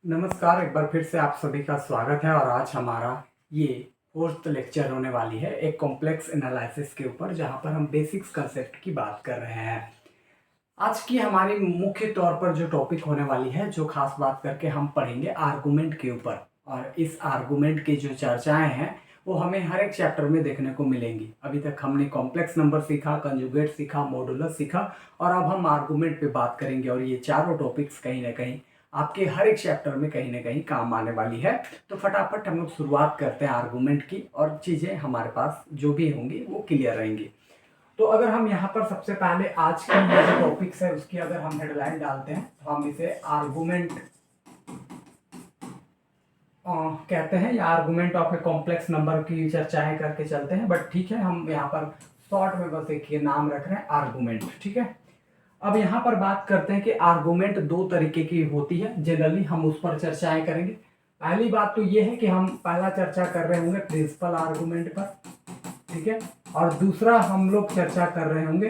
नमस्कार, एक बार फिर से आप सभी का स्वागत है और आज हमारा ये फोर्थ लेक्चर होने वाली है एक कॉम्प्लेक्स एनालिसिस के ऊपर, जहां पर हम बेसिक्स कंसेप्ट की बात कर रहे हैं। आज की हमारी मुख्य तौर पर जो टॉपिक होने वाली है, जो खास बात करके हम पढ़ेंगे आर्गुमेंट के ऊपर। और इस आर्गुमेंट की जो चर्चाएं हैं वो हमें हर एक चैप्टर में देखने को मिलेंगी। अभी तक हमने कॉम्प्लेक्स नंबर सीखा, कंजुगेट सीखा, मॉडुलस सीखा और अब हम आर्गुमेंट पे बात करेंगे। और ये चारों टॉपिक्स कहीं ना कहीं आपके हर एक चैप्टर में कहीं ना कहीं काम आने वाली है। तो फटाफट हम लोग शुरुआत करते हैं आर्गुमेंट की, और चीज़ें हमारे पास जो भी होंगी वो क्लियर रहेंगी। तो अगर हम यहाँ पर सबसे पहले आज की ये जो टॉपिक्स है उसकी अगर हम हेडलाइन डालते हैं तो हम इसे आर्गुमेंट कहते हैं, या argument of a complex number की चर्चाएं करके चलते हैं। बट ठीक है, हम यहाँ पर शॉर्ट में बस एक ये नाम रख रहे हैं आर्गुमेंट। ठीक है, अब यहाँ पर बात करते हैं कि आर्गुमेंट दो तरीके की होती है। जनरली हम उस पर चर्चाएं करेंगे। पहली बात तो ये है कि हम पहला चर्चा कर रहे होंगे प्रिंसिपल आर्गुमेंट पर, ठीक है, और दूसरा हम लोग चर्चा कर रहे होंगे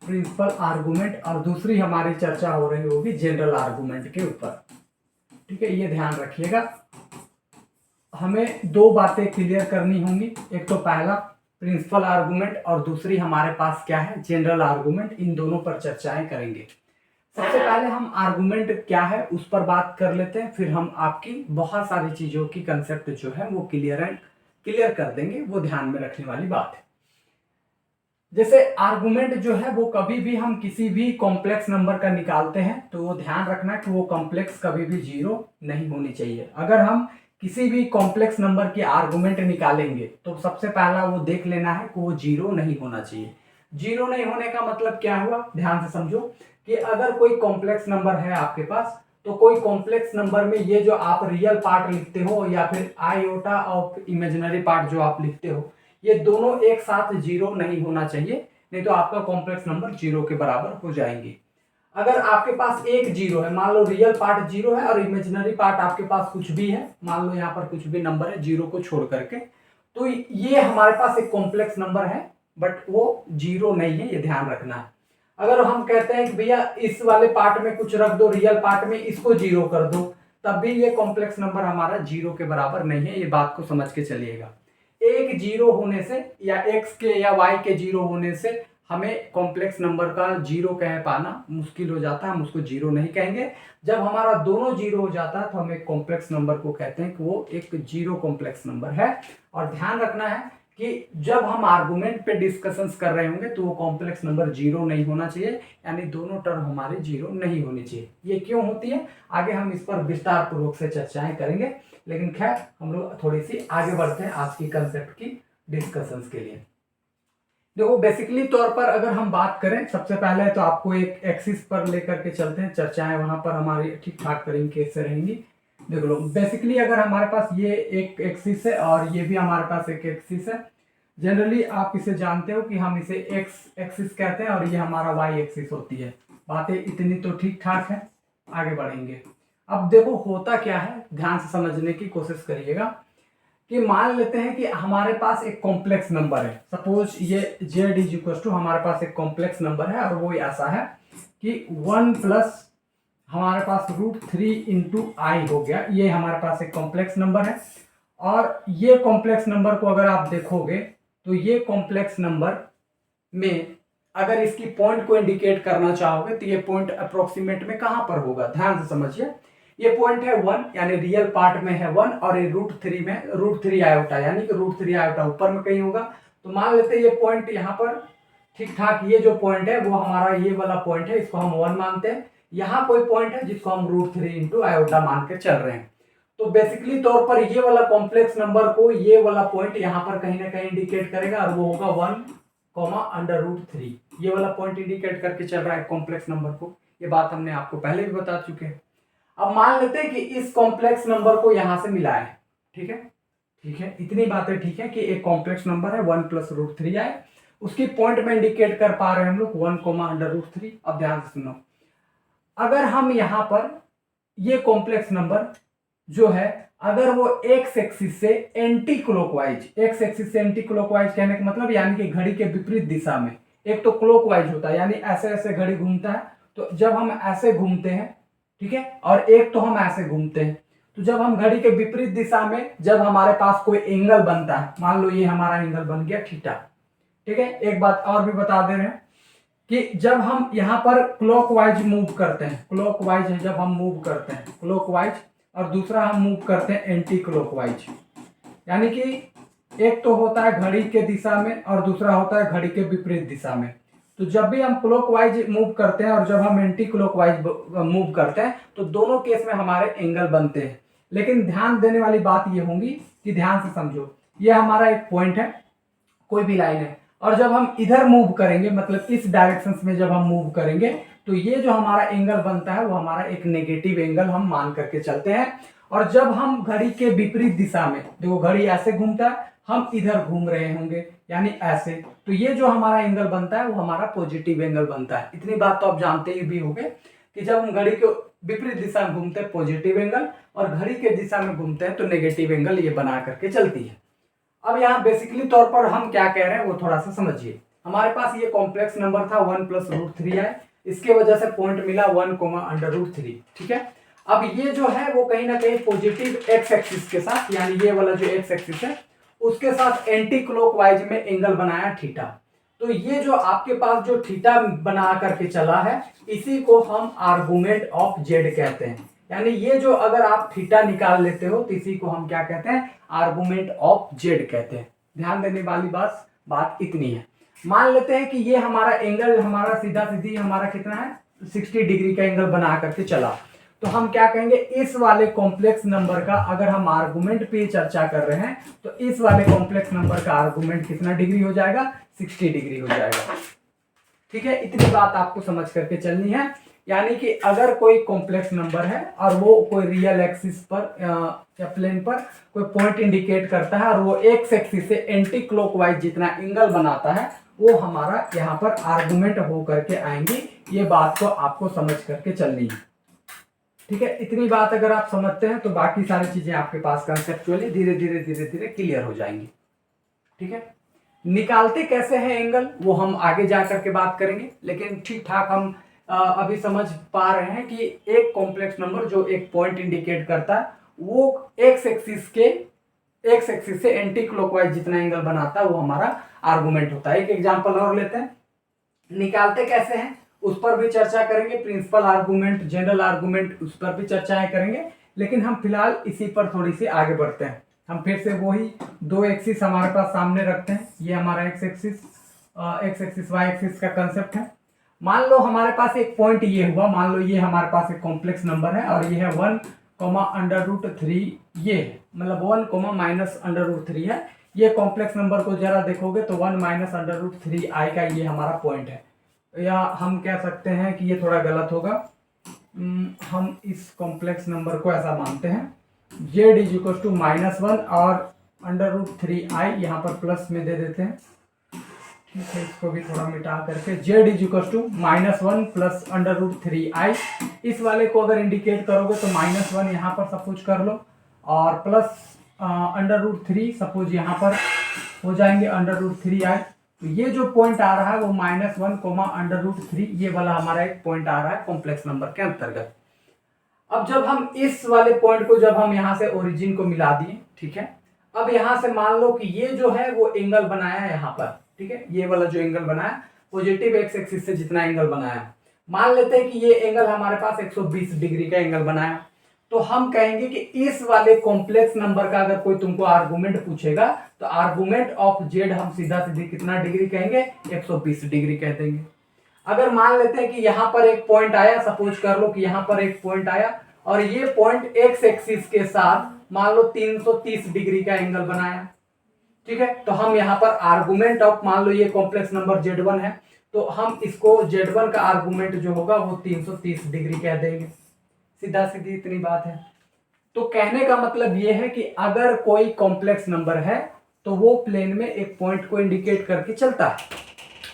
प्रिंसिपल आर्गुमेंट, और दूसरी हमारी चर्चा हो रही होगी जनरल आर्गुमेंट के ऊपर। ठीक है, ये ध्यान रखिएगा, हमें दो बातें क्लियर करनी होंगी। एक तो पहला प्रिंसिपल आर्गुमेंट और दूसरी हमारे पास क्या है, जनरल आर्गुमेंट। इन दोनों पर चर्चाएं करेंगे। सबसे पहले हम आर्गुमेंट क्या है उस पर बात कर लेते हैं, फिर हम आपकी बहुत सारी चीजों की कंसेप्ट जो है वो क्लियर कर देंगे। वो ध्यान में रखने वाली बात है। जैसे आर्गुमेंट जो है वो कभी भी हम किसी भी कॉम्प्लेक्स नंबर का निकालते हैं तो वो ध्यान रखना है कि वो कॉम्प्लेक्स कभी भी जीरो नहीं होनी चाहिए। अगर हम किसी भी कॉम्प्लेक्स नंबर की आर्गुमेंट निकालेंगे तो सबसे पहला वो देख लेना है कि वो जीरो नहीं होना चाहिए। जीरो नहीं होने का मतलब क्या हुआ, ध्यान से समझो कि अगर कोई कॉम्प्लेक्स नंबर है आपके पास, तो कोई कॉम्प्लेक्स नंबर में ये जो आप रियल पार्ट लिखते हो या फिर आयोटा ऑफ इमेजिनरी पार्ट जो आप लिखते हो, ये दोनों एक साथ जीरो नहीं होना चाहिए, नहीं तो आपका कॉम्प्लेक्स नंबर जीरो के बराबर हो जाएंगे। अगर आपके पास एक जीरो है, मान लो रियल पार्ट जीरो है और इमेजिनरी पार्ट आपके पास कुछ भी है, मान लो यहाँ पर कुछ भी नंबर है जीरो को छोड़ करके, तो ये हमारे पास एक कॉम्प्लेक्स नंबर है बट वो जीरो नहीं है, ये ध्यान रखना है। अगर हम कहते हैं कि भैया इस वाले पार्ट में कुछ रख दो, रियल पार्ट में इसको जीरो कर दो, तब भी ये कॉम्प्लेक्स नंबर हमारा जीरो के बराबर नहीं है। ये बात को समझ के चलिएगा। एक जीरो होने से या एक्स के या वाई के जीरो होने से हमें कॉम्प्लेक्स नंबर का जीरो कह पाना मुश्किल हो जाता है, हम उसको जीरो नहीं कहेंगे। जब हमारा दोनों जीरो हो जाता है तो हम एक कॉम्प्लेक्स नंबर को कहते हैं कि वो एक जीरो कॉम्प्लेक्स नंबर है। और ध्यान रखना है कि जब हम आर्गुमेंट पे डिस्कशंस कर रहे होंगे तो वो कॉम्प्लेक्स नंबर जीरो नहीं होना चाहिए, यानी दोनों टर्म हमारे जीरो नहीं होनी चाहिए। ये क्यों होती है, आगे हम इस पर विस्तार पूर्वक से चर्चाएं करेंगे। लेकिन खैर हम लोग थोड़ी सी आगे बढ़ते हैं आज की कंसेप्ट की डिस्कशंस के लिए। देखो, बेसिकली तौर पर अगर हम बात करें, सबसे पहले तो आपको एक एक्सिस पर लेकर के चलते हैं, चर्चाएं वहां पर हमारी ठीक ठाक तरीके से रहेंगी। देख लो, बेसिकली अगर हमारे पास ये एक एक्सिस है और ये भी हमारे पास एक एक्सिस है, जनरली आप इसे जानते हो कि हम इसे एक्स एक्सिस कहते हैं और ये हमारा वाई एक्सिस होती है। बातें इतनी तो ठीक ठाक है, आगे बढ़ेंगे। अब देखो होता क्या है, ध्यान से समझने की कोशिश करिएगा कि मान लेते हैं कि हमारे पास एक कॉम्प्लेक्स नंबर है। सपोज ये z इज इक्वल टू, हमारे पास एक कॉम्प्लेक्स नंबर है और वो ऐसा है कि 1 प्लस हमारे पास √3 इंटू आई हो गया। ये हमारे पास एक कॉम्प्लेक्स नंबर है। और ये कॉम्प्लेक्स नंबर को अगर आप देखोगे तो ये कॉम्प्लेक्स नंबर में अगर इसकी पॉइंट को इंडिकेट करना चाहोगे तो ये पॉइंट अप्रोक्सीमेट में कहां पर होगा, ध्यान से समझिए। ये पॉइंट है 1, यानी रियल पार्ट में है 1, और ये √3 में √3 आयोटा, यानी कि √3 आयोटा ऊपर में कहीं होगा। तो मान लेते हैं ये पॉइंट यहाँ पर ठीक ठाक, ये जो पॉइंट है वो हमारा ये वाला पॉइंट है, इसको हम 1 मानते हैं। यहाँ कोई पॉइंट है जिसको हम √3 इंटू आयोटा मान के चल रहे हैं। तो बेसिकली तौर पर ये वाला कॉम्प्लेक्स नंबर को ये वाला पॉइंट यहाँ पर कहीं ना कहीं इंडिकेट करेगा, और वो होगा 1, √3। ये वाला पॉइंट इंडिकेट करके चल रहा है कॉम्प्लेक्स नंबर को। ये बात हमने आपको पहले भी बता चुके हैं। अब मान लेते हैं कि इस कॉम्प्लेक्स नंबर को यहां से मिलाएं, ठीक है, ठीक है, इतनी बातें ठीक है कि एक कॉम्प्लेक्स नंबर है 1 प्लस √3 आए, उसकी पॉइंट में इंडिकेट कर पा रहे हैं हम लोग 1, √3। अब ध्यान से सुनो, अगर हम यहां पर ये कॉम्प्लेक्स नंबर जो है, अगर वो एक्स एक्सिस से एंटी क्लॉकवाइज, एक्स एक्सिस से एंटी क्लॉकवाइज कहने का मतलब यानी कि घड़ी के विपरीत दिशा में, एक तो क्लॉकवाइज होता है यानी ऐसे ऐसे घड़ी घूमता है, तो जब हम ऐसे घूमते हैं ठीक है, और एक तो हम ऐसे घूमते हैं। तो जब हम घड़ी के विपरीत दिशा में जब हमारे पास कोई एंगल बनता है, मान लो ये हमारा एंगल बन गया थीटा, ठीक है। एक बात और भी बता दे रहे हैं कि जब हम यहाँ पर क्लॉकवाइज मूव करते हैं, क्लॉकवाइज है जब हम मूव करते हैं क्लॉकवाइज, और दूसरा हम मूव करते हैं एंटी क्लॉकवाइज, यानी कि एक तो होता है घड़ी के दिशा में और दूसरा होता है घड़ी के विपरीत दिशा में। तो जब भी हम क्लॉकवाइज मूव करते हैं और जब हम एंटी क्लॉकवाइज मूव करते हैं तो दोनों केस में हमारे एंगल बनते हैं। लेकिन ध्यान देने वाली बात ये होगी कि ध्यान से समझो, ये हमारा एक पॉइंट है, कोई भी लाइन है, और जब हम इधर मूव करेंगे मतलब इस डायरेक्शन में जब हम मूव करेंगे तो ये जो हमारा एंगल बनता है वो हमारा एक नेगेटिव एंगल हम मान करके चलते हैं। और जब हम घड़ी के विपरीत दिशा में, देखो घड़ी ऐसे घूमता है, हम इधर घूम रहे होंगे यानी ऐसे, तो ये जो हमारा एंगल बनता है वो हमारा पॉजिटिव एंगल बनता है। इतनी बात तो आप जानते ही भी होंगे कि जब हम घड़ी के विपरीत दिशा में घूमते हैं पॉजिटिव एंगल, और घड़ी के दिशा में घूमते हैं तो नेगेटिव एंगल ये बना करके चलती है। अब यहाँ बेसिकली तौर पर हम क्या कह रहे हैं वो थोड़ा सा समझिए। हमारे पास ये कॉम्प्लेक्स नंबर था 1 + √3 है, इसके वजह से पॉइंट मिला 1, √3, ठीक है। अब ये जो है वो कहीं ना कहीं पॉजिटिव एक्स एक्सिस के साथ, यानी ये वाला जो एक्स एक्सिस है उसके साथ एंटी क्लॉकवाइज में एंगल बनाया थीटा। तो ये जो आपके पास जो थीटा बना करके चला है इसी को हम आर्गुमेंट ऑफ जेड कहते हैं। यानी ये जो अगर आप थीटा निकाल लेते हो तो इसी को हम क्या कहते हैं, आर्गुमेंट ऑफ जेड कहते हैं। ध्यान देने वाली बात इतनी है। मान लेते हैं कि ये हमारा एंगल हमारा सीधा सीधी हमारा कितना है 60 डिग्री का एंगल बना करके चला, तो हम क्या कहेंगे इस वाले कॉम्प्लेक्स नंबर का अगर हम आर्गुमेंट पे चर्चा कर रहे हैं तो इस वाले कॉम्प्लेक्स नंबर का आर्गुमेंट कितना डिग्री हो जाएगा, 60 डिग्री हो जाएगा। ठीक है, इतनी बात आपको समझ करके चलनी है। यानी कि अगर कोई कॉम्प्लेक्स नंबर है और वो कोई रियल एक्सिस पर या प्लेन पर कोई पॉइंट इंडिकेट करता है और वो एक्स एक्सिस से एंटी क्लॉकवाइज जितना एंगल बनाता है वो हमारा यहाँ पर आर्गुमेंट हो करके आएंगी। ये बात को आपको समझ करके चलनी है। ठीक है, इतनी बात अगर आप समझते हैं तो बाकी सारी चीजें आपके पास कंसेप्चुअली धीरे धीरे क्लियर हो जाएंगी। ठीक है, निकालते कैसे हैं एंगल वो हम आगे जा करके बात करेंगे, लेकिन ठीक ठाक हम अभी समझ पा रहे हैं कि एक कॉम्प्लेक्स नंबर जो एक पॉइंट इंडिकेट करता है वो एक्स एक्सिस से एंटी क्लॉकवाइज जितना एंगल बनाता है वो हमारा आर्गुमेंट होता है। एक एग्जांपल और लेते हैं, निकालते कैसे हैं उस पर भी चर्चा करेंगे, प्रिंसिपल आर्गुमेंट, जनरल आर्गुमेंट, उस पर भी चर्चाएं करेंगे। लेकिन हम फिलहाल इसी पर थोड़ी सी आगे बढ़ते हैं। हम फिर से वही दो एक्सिस हमारे पास सामने रखते हैं। ये हमारा एक्स एक्सिस वाई एक्सिस का कंसेप्ट है। मान लो हमारे पास एक पॉइंट ये हुआ, मान लो ये हमारे पास एक कॉम्प्लेक्स नंबर है और ये है 1, √3, ये मतलब 1, -√3 है। ये कॉम्प्लेक्स नंबर को जरा देखोगे तो 1 -√3i का ये हमारा पॉइंट है, या हम कह सकते हैं कि ये थोड़ा गलत होगा। हम इस कॉम्प्लेक्स नंबर को ऐसा मानते हैं z = -1 और √3i यहाँ पर प्लस में दे देते हैं। ठीक है, इसको भी थोड़ा मिटा करके z = -1 + √3i, इस वाले को अगर इंडिकेट करोगे तो -1 यहाँ पर सपोज कर लो और प्लस √3 सपोज यहाँ पर हो जाएंगे √3i। तो ये जो पॉइंट आ रहा है वो -1, √3 ये वाला हमारा एक पॉइंट आ रहा है कॉम्प्लेक्स नंबर के अंतर्गत। अब जब हम इस वाले पॉइंट को जब हम यहाँ से ओरिजिन को मिला दिए, ठीक है, अब यहाँ से मान लो कि ये जो है वो एंगल बनाया है यहाँ पर, ठीक है, ये वाला जो एंगल बनाया पॉजिटिव एक्स एक्सिस से जितना एंगल बनाया, मान लेते हैं कि ये एंगल हमारे पास 120 डिग्री का एंगल बनाया। तो हम कहेंगे कि इस वाले कॉम्प्लेक्स नंबर का अगर कोई तुमको आर्गुमेंट पूछेगा तो आर्गुमेंट ऑफ जेड हम सीधा सीधी कितना डिग्री कहेंगे, 120 डिग्री कह देंगे। अगर मान लेते हैं कि यहाँ पर एक पॉइंट आया, सपोज कर लो कि यहाँ पर एक पॉइंट आया और ये पॉइंट एक्स एक्सिस के साथ मान लो 330 डिग्री का एंगल बनाया, ठीक है, तो हम यहाँ पर आर्गुमेंट ऑफ, मान लो ये कॉम्प्लेक्स नंबर Z1 है तो हम इसको Z1 का आर्गुमेंट जो होगा वो 330 डिग्री कह देंगे। सीधा सीधी इतनी बात है। तो कहने का मतलब ये है कि अगर कोई कॉम्प्लेक्स नंबर है तो वो प्लेन में एक पॉइंट को इंडिकेट करके चलता है,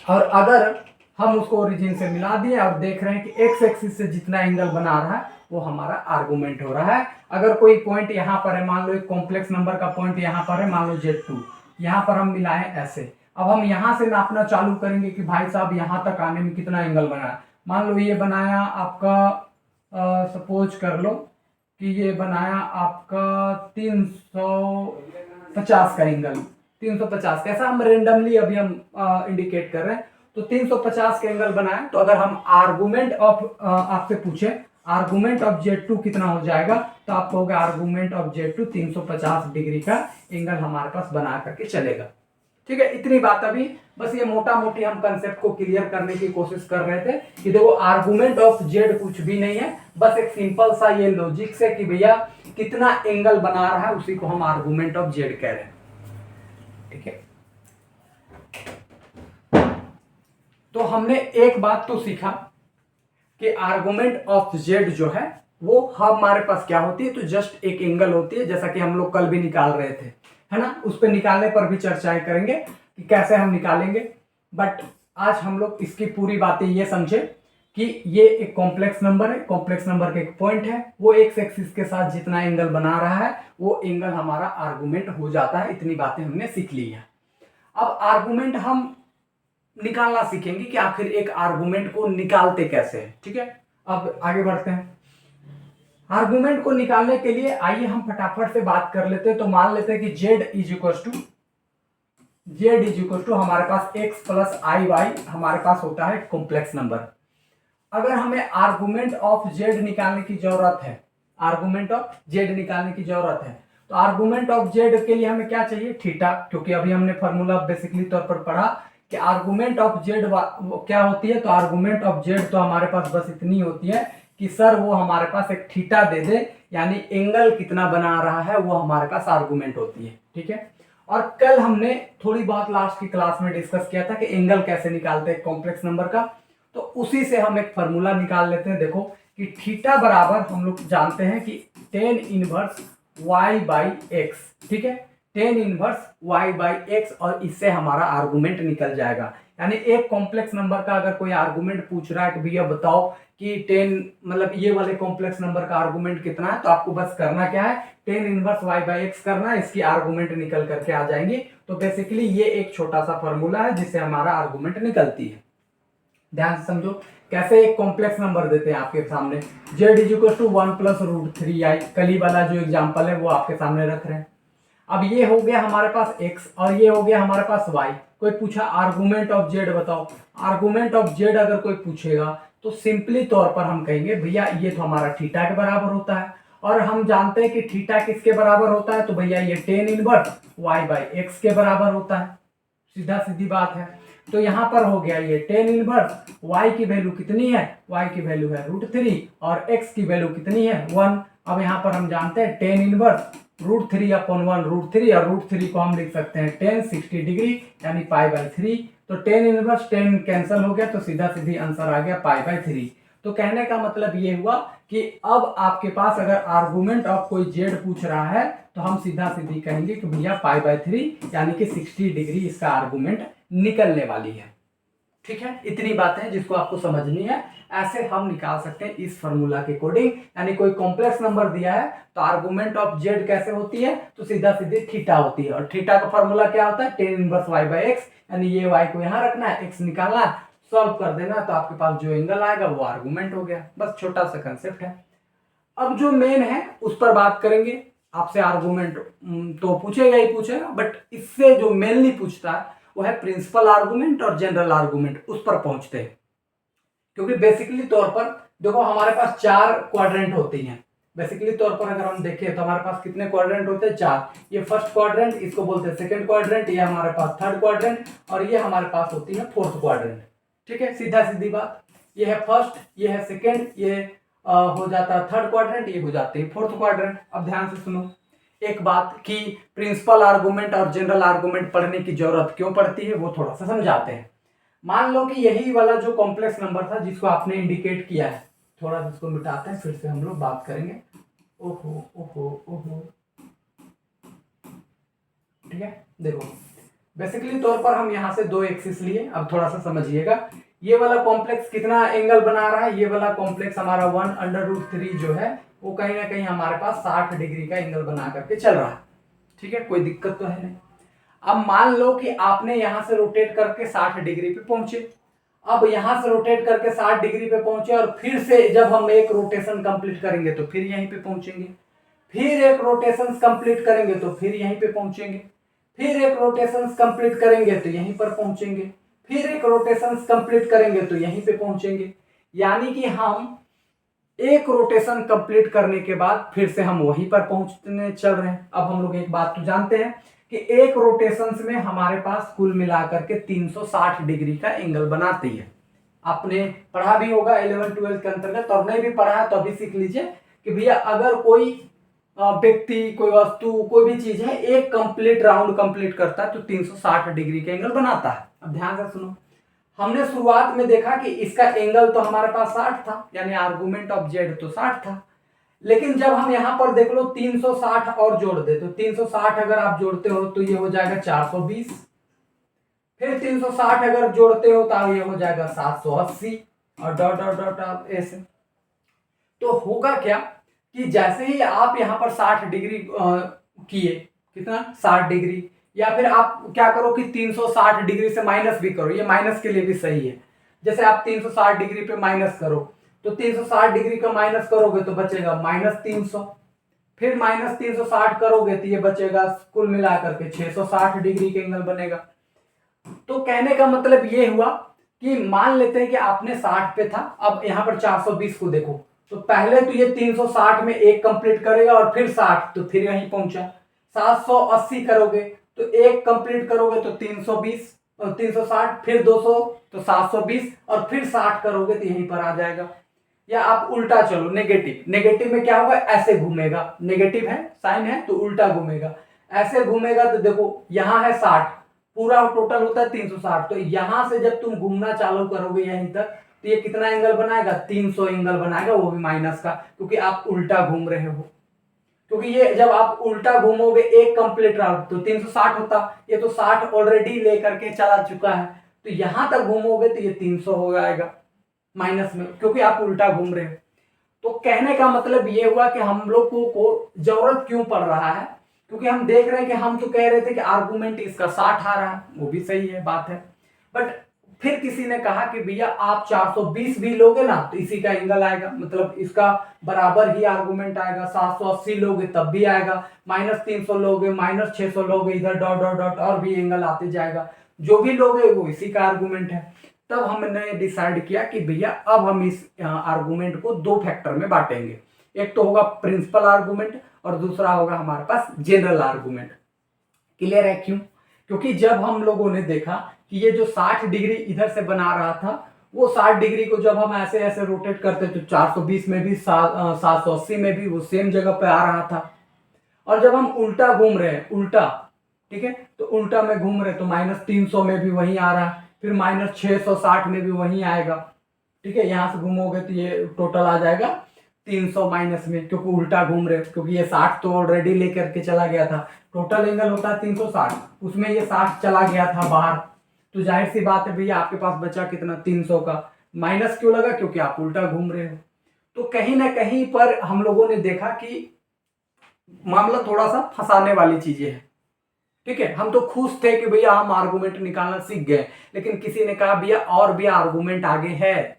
और अगर हम उसको ओरिजिन से मिला दिए और देख रहे हैं कि एक्स एक्सिस से जितना एंगल बना रहा है वो हमारा आर्गुमेंट हो रहा है। अगर कोई पॉइंट यहाँ पर है, मान लो एक कॉम्प्लेक्स नंबर का पॉइंट यहाँ पर है, मान लो Z2, यहाँ पर हम मिलाएं ऐसे। अब हम यहाँ से नापना चालू करेंगे कि भाई साहब यहाँ तक आने में कितना एंगल बना है। मान लो ये बनाया आपका सपोज कर लो कि ये बनाया आपका 350 का एंगल, 350 कैसा, हम रेंडमली अभी हम इंडिकेट कर रहे हैं, तो 350 का एंगल बनाया। तो अगर हम आर्गुमेंट ऑफ आपसे पूछे आर्गुमेंट ऑफ Z2 कितना हो जाएगा, तो आप कहोगे आर्गुमेंट ऑफ Z2 350 डिग्री का एंगल हमारे पास बना करके चलेगा। ठीक है, इतनी बात अभी बस ये मोटा मोटी हम कंसेप्ट को क्लियर करने की कोशिश कर रहे थे कि देखो आर्गुमेंट ऑफ जेड कुछ भी नहीं है, बस एक सिंपल सा ये लॉजिक से कि भैया कितना एंगल बना रहा है उसी को हम आर्गुमेंट ऑफ जेड कह रहे हैं। ठीक है, तो हमने एक बात तो सीखा कि आर्गुमेंट ऑफ जेड जो है वो हमारे पास क्या होती है, तो जस्ट एक एंगल होती है, जैसा कि हम लोग कल भी निकाल रहे थे, है ना। उस पर निकालने पर भी चर्चाएं करेंगे कि कैसे हम निकालेंगे, बट आज हम लोग इसकी पूरी बातें ये समझे कि ये एक कॉम्प्लेक्स नंबर है, कॉम्प्लेक्स नंबर का एक पॉइंट है, वो एक्स एक्सिस के साथ जितना एंगल बना रहा है वो एंगल हमारा आर्गुमेंट हो जाता है। इतनी बातें हमने सीख ली है। अब आर्गुमेंट हम निकालना सीखेंगे कि आखिर एक आर्गुमेंट को निकालते कैसे हैं। ठीक है, अब आगे बढ़ते हैं। आर्गुमेंट को निकालने के लिए आइए हम फटाफट से बात कर लेते हैं। तो मान लेते हैं कि z इज इक्वल टू हमारे पास x प्लस आई वाई हमारे पास होता है कॉम्प्लेक्स नंबर। अगर हमें आर्गुमेंट ऑफ z निकालने की जरूरत है, आर्गुमेंट ऑफ z निकालने की जरूरत है, तो आर्गुमेंट ऑफ z के लिए हमें क्या चाहिए, थीटा, क्योंकि अभी हमने फॉर्मूला बेसिकली तौर पर पढ़ा कि आर्गुमेंट ऑफ z क्या होती है। तो आर्गुमेंट ऑफ z तो हमारे पास बस इतनी होती है कि सर वो हमारे पास एक थीटा दे दे, यानी एंगल कितना बना रहा है वो हमारे पास आर्गुमेंट होती है। ठीक है, और कल हमने थोड़ी बहुत लास्ट की क्लास में डिस्कस किया था कि एंगल कैसे निकालते हैं कॉम्प्लेक्स नंबर का, तो उसी से हम एक फॉर्मूला निकाल लेते हैं। देखो कि थीटा बराबर हम लोग जानते हैं कि tan inverse y by x. ठीक है, tan inverse y by x, और इससे हमारा आर्गुमेंट निकल जाएगा। यानी एक कॉम्प्लेक्स नंबर का अगर कोई आर्गुमेंट पूछ रहा है कि भैया बताओ कि 10 मतलब ये वाले कॉम्प्लेक्स नंबर का आर्गुमेंट कितना है, तो आपको बस करना क्या है, tan inverse y by x करना है, इसकी आर्गुमेंट निकल करके आ जाएंगी। तो बेसिकली ये एक छोटा सा फॉर्मूला है जिससे हमारा आर्गुमेंट निकलती है। ध्यान से समझो कैसे एक कॉम्प्लेक्स नंबर देते हैं आपके सामने, z is equal to 1 plus root 3i, कली वाला जो एग्जांपल है वो आपके सामने रख रहे हैं। अब ये हो गया हमारे पास x और ये हो गया हमारे पास y। कोई पूछा आर्गुमेंट ऑफ z बताओ, आर्गुमेंट ऑफ z अगर कोई पूछेगा तो सिंपली तौर पर हम कहेंगे भैया ये तो हमारा थीटा के बराबर होता है, और हम जानते हैं कि थीटा किसके बराबर होता है, तो भैया ये tan inverse y by x के बराबर होता है। सीधा सीधी बात है। तो यहाँ पर हो गया ये tan इनवर्स y की वैल्यू कितनी है, y की वैल्यू है √3 और x की वैल्यू कितनी है 1। अब यहाँ पर हम जानते हैं tan इनवर्स √3 अपॉन 1 √3, और √3 को हम लिख सकते हैं tan 60 डिग्री यानी पाई बाई 3। तो tan इनवर्स tan कैंसिल हो गया, तो सीधा सीधी आंसर आ गया पाई बाई 3। तो कहने का मतलब ये हुआ कि अब आपके पास अगर आर्गुमेंट ऑफ कोई z पूछ रहा है तो हम सीधा सीधी कहेंगे कि भैया पाई बाई 3 यानी कि 60 डिग्री इसका आर्गुमेंट निकलने वाली है। ठीक है, इतनी बातें हैं जिसको आपको समझनी है, ऐसे हम निकाल सकते हैं इस फॉर्मूला के अकॉर्डिंग। यानी कोई कॉम्प्लेक्स नंबर दिया है तो आर्गुमेंट ऑफ z कैसे होती है, तो सीधा सीधी थीटा होती है, और थीटा का फॉर्मूला क्या होता है, tan inverse y by x, यानी ये y को यहाँ रखना है, x निकालना है, सॉल्व कर देना, तो आपके पास जो एंगल आएगा वो आर्गुमेंट हो गया। बस छोटा सा कंसेप्ट है। अब जो मेन है उस पर बात करेंगे। आपसे आर्गुमेंट तो पूछेगा ही पूछेगा, बट इससे जो मेनली पूछता है वो है प्रिंसिपल आर्गुमेंट और जनरल आर्गुमेंट, उस पर पहुंचते हैं। क्योंकि बेसिकली तौर पर देखो हमारे पास 4 क्वाड्रेंट होती हैं। बेसिकली तौर पर अगर हम देखें तो हमारे पास कितने क्वाड्रेंट होते हैं, 4। ये फर्स्ट क्वाड्रेंट, इसको बोलते हैं सेकंड क्वाड्रेंट, ये हमारे पास थर्ड क्वाड्रेंट, और ये हमारे पास होती है फोर्थ क्वाड्रेंट। ठीक है, सीधा सीधी बात, ये है फर्स्ट, ये है सेकंड, ये हो जाता है थर्ड क्वाड्रेंट, ये हो जाती है फोर्थ क्वाड्रेंट। अब ध्यान से सुनो एक बात कि प्रिंसिपल आर्गुमेंट और जनरल आर्गुमेंट पढ़ने की जरूरत क्यों पड़ती है वो थोड़ा सा समझाते हैं। मान लो कि यही वाला जो कॉम्प्लेक्स नंबर था जिसको आपने इंडिकेट किया है, थोड़ा सा इसको मिटाते हैं, फिर से हम लोग बात करेंगे। ओहो ओहो ओहो, ठीक है, देखो बेसिकली तौर पर हम यहाँ से 2 एक्सिस लिए। अब थोड़ा सा समझिएगा, ये वाला कॉम्प्लेक्स कितना एंगल बना रहा है, ये वाला कॉम्प्लेक्स हमारा 1/√3 जो है वो कहीं ना कहीं हमारे पास 60 डिग्री का एंगल बना करके चल रहा है। ठीक है, कोई दिक्कत तो है नहीं। अब मान लो कि आपने यहां से रोटेट करके 60 डिग्री पे पहुंचे। अब यहां से रोटेट करके 60 डिग्री पे पहुंचे और फिर से जब हम एक रोटेशन कंप्लीट करेंगे तो फिर यहीं पे पहुंचेंगे, फिर एक रोटेशन कंप्लीट करेंगे तो फिर यहीं पे पहुंचेंगे, फिर एक रोटेशन कंप्लीट करेंगे तो यहीं पर पहुंचेंगे, फिर एक रोटेशन कंप्लीट करेंगे तो यहीं पे पहुंचेंगे। यानी कि हम एक रोटेशन कंप्लीट करने के बाद फिर से हम वहीं पर पहुंचने चल रहे हैं। अब हम लोग एक बात तो जानते हैं कि एक रोटेशन में हमारे पास कुल मिलाकर के 360 डिग्री का एंगल बनाती है। आपने पढ़ा भी होगा 11-12 के अंतर्गत, और नहीं भी पढ़ा है तो अभी सीख लीजिए कि भैया अगर कोई व्यक्ति, कोई वस्तु, कोई भी चीज है एक कंप्लीट राउंड कंप्लीट करता है तो 360 डिग्री का एंगल बनाता है। अब ध्यान से सुनो, हमने शुरुआत में देखा कि इसका एंगल तो हमारे पास 60 था, यानी आर्गुमेंट ऑफ जेड तो 60 था। लेकिन जब हम यहां पर देख लो 360 और जोड़ दे तो 360 अगर आप जोड़ते हो तो ये हो जाएगा 420, फिर 360 अगर जोड़ते हो तो ये हो जाएगा 780 और डॉट डॉट डॉट ऐसे। तो होगा क्या कि जैसे ही आप यहां पर 60 डिग्री किए, कितना 60 डिग्री, या फिर आप क्या करो कि 360 डिग्री से माइनस भी करो, ये माइनस के लिए भी सही है। जैसे आप 360 डिग्री पे माइनस करो तो 360 डिग्री का माइनस करोगे तो बचेगा -300, फिर -360 करोगे तो ये बचेगा कुल मिलाकर के 660 डिग्री के एंगल बनेगा। तो कहने का मतलब ये हुआ कि मान लेते हैं कि आपने 60 पे था, अब यहाँ पर 420 को देखो तो पहले तो ये 360 में एक कंप्लीट करेगा और फिर 60 तो फिर यहीं पहुंचा, 780 करोगे तो एक कंप्लीट करोगे तो 320 और 360, फिर 200 तो 720 और फिर 60 करोगे तो यहीं पर आ जाएगा। या आप उल्टा चलो, नेगेटिव, नेगेटिव में क्या होगा, ऐसे घूमेगा, नेगेटिव है साइन है तो उल्टा घूमेगा, ऐसे घूमेगा तो देखो यहां है 60, पूरा टोटल होता है 360, तो यहां से जब तुम घूमना चालू करोगे यहीं तक तो ये कितना एंगल बनाएगा, 300 एंगल बनाएगा, वो भी माइनस का, क्योंकि आप उल्टा घूम रहे हो। क्योंकि ये जब आप उल्टा घूमोगे एक कंप्लीट राउंड तो 360 होता, ये तो 60 ऑलरेडी लेकर के चला चुका है, तो यहां तक घूमोगे तो ये 300 हो जाएगा माइनस में, क्योंकि आप उल्टा घूम रहे हो। तो कहने का मतलब ये हुआ कि हम लोग को जरूरत क्यों पड़ रहा है, क्योंकि हम देख रहे हैं कि हम तो कह रहे थे कि आर्गुमेंट इसका 60 आ रहा है, वो भी सही है, बात है, बट फिर किसी ने कहा कि भैया आप 420 भी लोगे ना तो इसी का एंगल आएगा, मतलब इसका बराबर ही आर्गुमेंट आएगा, 780 लोगे तब भी आएगा, -300 लोगे, -600 लोगे, इधर डॉट डॉट डॉट और भी एंगल आते जाएगा, जो भी लोगे वो इसी का आर्गुमेंट है। तब हमने डिसाइड किया कि भैया अब हम इस आर्गुमेंट को दो फैक्टर में बांटेंगे, एक तो होगा प्रिंसिपल आर्गुमेंट और दूसरा होगा हमारे पास जनरल आर्गुमेंट। क्लियर है क्यों? क्योंकि जब हम लोगों ने देखा कि ये जो 60 डिग्री इधर से बना रहा था, वो 60 डिग्री को जब हम ऐसे ऐसे रोटेट करते तो 420 में भी 780 में भी वो सेम जगह पे आ रहा था, और जब हम उल्टा घूम रहे हैं, उल्टा, ठीक है, तो उल्टा में घूम रहे तो -300 में भी वही आ रहा है, फिर -660 में भी वही आएगा, ठीक है, यहां से घूमोगे तो ये टोटल आ जाएगा 300 माइनस में, क्योंकि उल्टा घूम रहे, क्योंकि ये 60 तो ऑलरेडी लेकर के चला गया था, टोटल एंगल होता है 360, उसमें ये 60 चला गया था बाहर, तो जाहिर सी बात है भैया आपके पास बचा कितना, 300 का, माइनस क्यों लगा, क्योंकि आप उल्टा घूम रहे हो। तो कहीं ना कहीं पर हम लोगों ने देखा कि मामला थोड़ा सा फंसाने वाली चीजें है, ठीक है, हम तो खुश थे कि भैया हम आर्गुमेंट निकालना सीख गए, लेकिन किसी ने कहा भैया और भी आर्गुमेंट आगे है,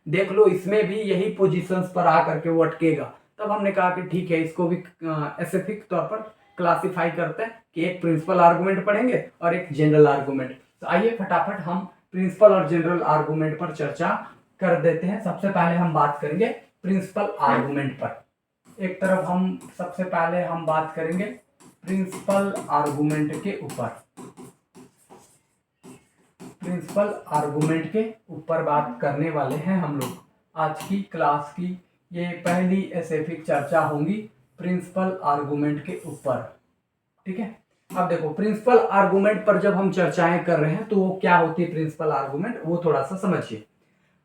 देख लो इसमें भी यही पोजीशंस पर आकर के वो अटकेगा। तब हमने कहा कि ठीक है, इसको भी स्पेसिफिक तौर पर क्लासिफाई करते हैं कि एक प्रिंसिपल आर्गुमेंट पढ़ेंगे और एक जनरल आर्गुमेंट। तो आइए फटाफट हम प्रिंसिपल और जनरल आर्गुमेंट पर चर्चा कर देते हैं। सबसे पहले हम बात करेंगे प्रिंसिपल आर्गुमेंट पर। एक तरफ हम सबसे पहले हम बात करेंगे प्रिंसिपल आर्गुमेंट के ऊपर, प्रिंसिपल आर्गुमेंट के ऊपर बात करने वाले हैं हम लोग। आज की क्लास की ये पहली स्पेसिफिक चर्चा होगी प्रिंसिपल आर्गुमेंट के ऊपर, ठीक है। अब देखो प्रिंसिपल आर्गुमेंट पर जब हम चर्चाएं कर रहे हैं तो वो क्या होती है प्रिंसिपल आर्गुमेंट, वो थोड़ा सा समझिए।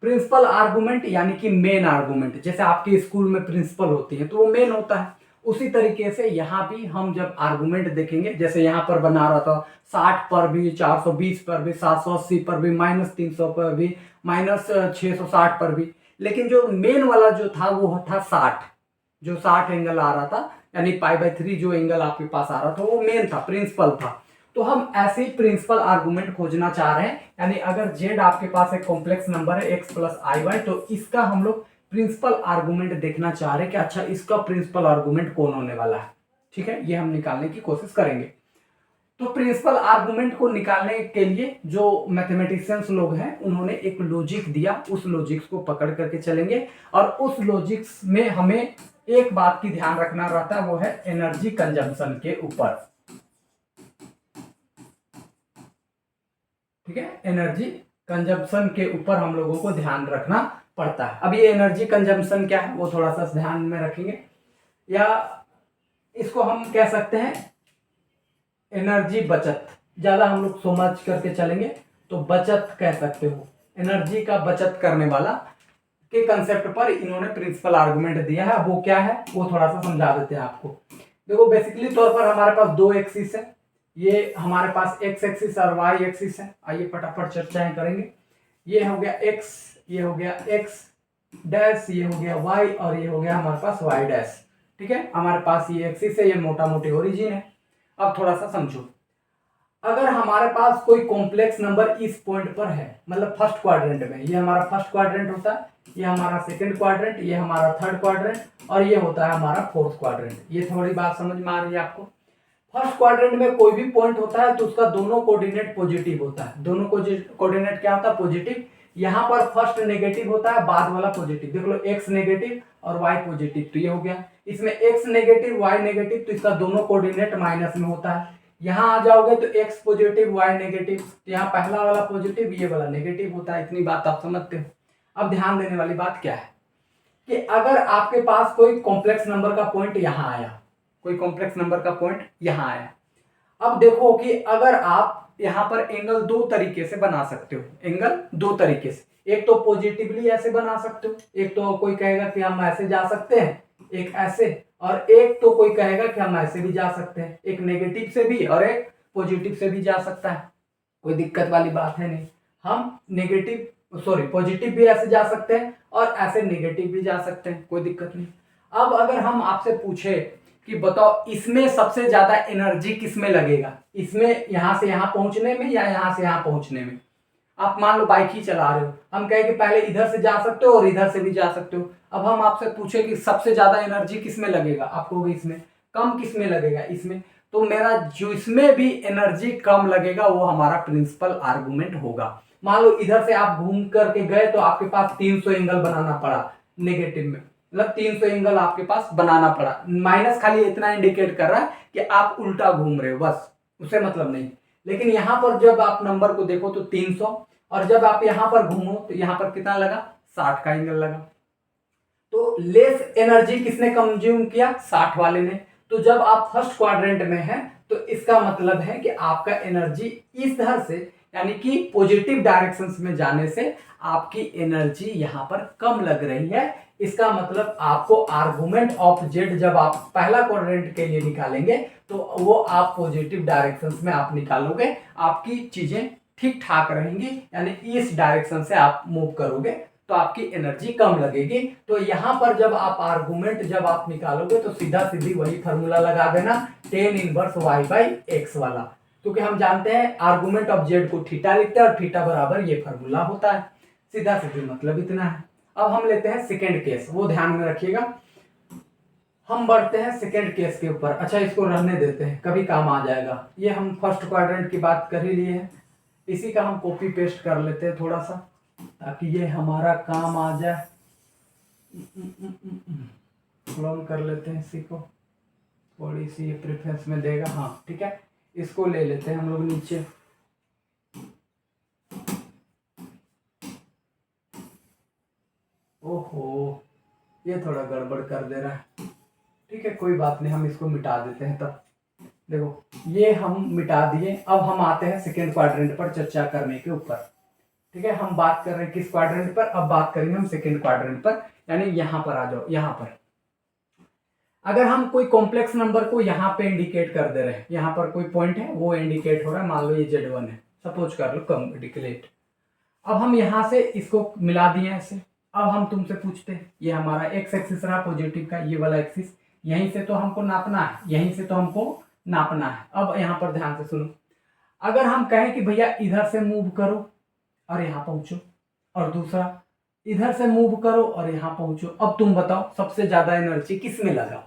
प्रिंसिपल आर्गुमेंट यानी कि मेन आर्गुमेंट, जैसे आपके स्कूल में प्रिंसिपल होती है तो वो मेन होता है, उसी तरीके से यहाँ भी हम जब आर्गुमेंट देखेंगे, जैसे यहाँ पर बना रहा था 60 पर भी, 420 पर भी, 780 पर भी, -300 पर भी, -660 पर भी, लेकिन जो मेन वाला जो था वो था 60, जो 60 एंगल आ रहा था, यानी π/3 जो एंगल आपके पास आ रहा था वो मेन था, प्रिंसिपल था। तो हम ऐसे ही प्रिंसिपल आर्गुमेंट खोजना चाह रहे हैं, यानी अगर z आपके पास एक कॉम्प्लेक्स नंबर है x प्लस आई वाई, तो इसका हम लोग प्रिंसिपल आर्गुमेंट देखना चाह रहे हैं कि अच्छा इसका प्रिंसिपल आर्गुमेंट कौन होने वाला है। ठीक है, ये हम निकालने की कोशिश करेंगे। तो प्रिंसिपल आर्गुमेंट को निकालने के लिए जो मैथमेटिशियंस लोग हैं उन्होंने एक लॉजिक दिया, उस लॉजिक्स को पकड़ करके चलेंगे और उस लॉजिक्स में हमें एक बात की ध्यान रखना रहता है, वो है एनर्जी कंजम्पशन के ऊपर। ठीक है, एनर्जी कंजम्पशन के ऊपर हम लोगों को ध्यान रखना पड़ता है। अब ये एनर्जी कंजम्पशन क्या है वो थोड़ा सा ध्यान में रखेंगे, या इसको हम कह सकते हैं एनर्जी बचत। ज्यादा हम लोग समझ करके चलेंगे तो बचत कह सकते हो, एनर्जी का बचत करने वाला के कंसेप्ट पर इन्होंने प्रिंसिपल आर्गुमेंट दिया है। वो क्या है वो थोड़ा सा समझा देते हैं आपको। देखो बेसिकली तौर पर हमारे पास दो एक्सिस है, ये हमारे पास एक्स एक्सिस और वाई एक्सिस है। आइए फटाफट चर्चाएं करेंगे। ये हो गया एक्स, ये हो गया एक्स डैश, ये हो गया वाई और ये हो गया हमारे पास वाई डैश। ठीक है, हमारे पास ये एक्सिस है, ये मोटा मोटी ओरिजिन है। अब थोड़ा सा समझो, अगर हमारे पास कोई कॉम्प्लेक्स नंबर इस पॉइंट पर है, मतलब फर्स्ट क्वाड्रेंट में, ये हमारा फर्स्ट क्वाड्रेंट होता है, ये हमारा सेकंड क्वाड्रेंट, ये हमारा थर्ड क्वाड्रेंट और ये होता है हमारा फोर्थ क्वाड्रेंट। ये थोड़ी बात समझ में आ रही है आपको। फर्स्ट क्वाड्रेंट में कोई भी पॉइंट होता है तो उसका दोनों कोऑर्डिनेट पॉजिटिव होता है। दोनों कोऑर्डिनेट क्या होता है? पॉजिटिव। यहाँ पर फर्स्ट नेगेटिव होता है, बाद वाला पॉजिटिव। देख लो एक्स नेगेटिव और वाई पॉजिटिव, तो ये हो गया। इसमें एक्स नेगेटिव वाई नेगेटिव, तो इसका दोनों कोऑर्डिनेट माइनस में होता है। यहाँ आ जाओगे तो एक्स पॉजिटिव वाई नेगेटिव, तो यहाँ पहला वाला पॉजिटिव ये वाला नेगेटिव होता है। इतनी बात आप समझते हो। अब ध्यान देने वाली बात क्या है कि अगर आपके पास कोई कॉम्प्लेक्स नंबर का पॉइंट यहाँ आया, कोई कॉम्प्लेक्स नंबर का पॉइंट यहाँ आया, अब देखो कि अगर आप यहाँ पर एंगल दो तरीके से बना सकते हो, एंगल दो तरीके से। एक तो पॉजिटिवली ऐसे बना सकते हो, एक तो कोई कहेगा कि हम ऐसे जा सकते हैं, एक ऐसे, और एक तो कोई कहेगा कि हम ऐसे भी जा सकते हैं, एक नेगेटिव से भी और एक पॉजिटिव से भी जा सकता है। कोई दिक्कत वाली बात है नहीं। हम पॉजिटिव भी ऐसे जा सकते हैं और ऐसे नेगेटिव भी जा सकते हैं, कोई दिक्कत नहीं। अब अगर हम आपसे पूछे कि बताओ इसमें सबसे ज्यादा एनर्जी किसमें लगेगा, इसमें यहां से यहां पहुंचने में या यहां से यहां पहुंचने में? आप मान लो बाइक ही चला रहे हो, हम कहें कि पहले इधर से जा सकते हो और इधर से भी जा सकते हो। अब हम आपसे पूछे कि सबसे ज्यादा एनर्जी किसमें लगेगा, आप कहोगे इसमें। कम किसमें लगेगा? इसमें। तो मेरा जो इसमें भी एनर्जी कम लगेगा वो हमारा प्रिंसिपल आर्गुमेंट होगा। मान लो इधर से आप घूम करके गए तो आपके पास 300 एंगल बनाना पड़ा नेगेटिव में, मतलब 300 एंगल आपके पास बनाना पड़ा। माइनस खाली इतना इंडिकेट कर रहा है कि आप उल्टा घूम रहे हो, बस, उससे मतलब नहीं। लेकिन यहां पर जब आप नंबर को देखो तो 300, और जब आप यहां पर घूमो तो यहां पर कितना लगा? 60 का एंगल लगा। तो लेस एनर्जी किसने कंज्यूम किया? 60 वाले ने। तो जब आप फर्स्ट क्वाड्रेंट में हैं तो इसका मतलब है कि आपका एनर्जी इस तरह से, यानी कि पॉजिटिव डायरेक्शंस में जाने से आपकी एनर्जी यहां पर कम लग रही है। इसका मतलब आपको आर्गुमेंट ऑफ जेड जब आप पहला क्वाड्रेंट के लिए निकालेंगे तो वो आप पॉजिटिव डायरेक्शंस में आप निकालोगे, आपकी चीजें ठीक ठाक रहेंगी, यानी इस डायरेक्शन से आप मूव करोगे तो आपकी एनर्जी कम लगेगी। तो यहां पर जब आप आर्गुमेंट जब आप निकालोगे तो सीधा सीधी वही फॉर्मूला लगा देना, tan inverse y by x वाला, क्योंकि हम जानते हैं आर्गुमेंट ऑफ जेड को थीटा लिखते हैं और थीटा बराबर ये फॉर्मूला होता है। सीधा सीधी मतलब इतना है। अब हम लेते हैं सेकेंड केस, वो ध्यान में रखिएगा। हम बढ़ते हैं सेकेंड केस के ऊपर। अच्छा इसको रहने देते हैं, कभी काम आ जाएगा। ये हम फर्स्ट क्वाड्रेंट की बात कर ही लिए हैं, इसी का हम कॉपी पेस्ट कर लेते हैं थोड़ा सा, ताकि ये हमारा काम आ जाए। क्लोन कर लेते हैं इसी को, थोड़ी सी ये प्रेफरेंस में देगा। हाँ ठीक है, इसको ले लेते हैं हम लोग नीचे। ओहो, ये थोड़ा गड़बड़ कर दे रहा है। ठीक है कोई बात नहीं, हम इसको मिटा देते हैं। तब देखो ये हम मिटा दिए। अब हम आते हैं सेकेंड क्वाड्रेंट पर चर्चा करने के ऊपर। ठीक है, हम बात कर रहे हैं किस क्वाड्रेंट पर? अब बात करेंगे हम सेकेंड क्वाड्रेंट पर, यानी यहां पर आ जाओ। यहां पर अगर हम कोई कॉम्प्लेक्स नंबर को यहाँ पे इंडिकेट कर दे रहे हैं, यहाँ पर कोई पॉइंट है वो इंडिकेट हो रहा है, मान लो ये Z1 है, सपोज कर लो कम इंडिकेट। अब हम यहाँ से इसको मिला दिए ऐसे। अब हम तुमसे पूछते हैं, ये हमारा एक्स एक्सिस रहा पॉजिटिव का, ये वाला एक्सिस, यहीं से तो हमको नापना है, यहीं से तो हमको नापना है। अब यहाँ पर ध्यान से सुनो, अगर हम कहें कि भैया इधर से मूव करो और यहाँ पहुंचो, और दूसरा इधर से मूव करो और यहाँ पहुंचो, अब तुम बताओ सबसे ज्यादा एनर्जी किस में लगा?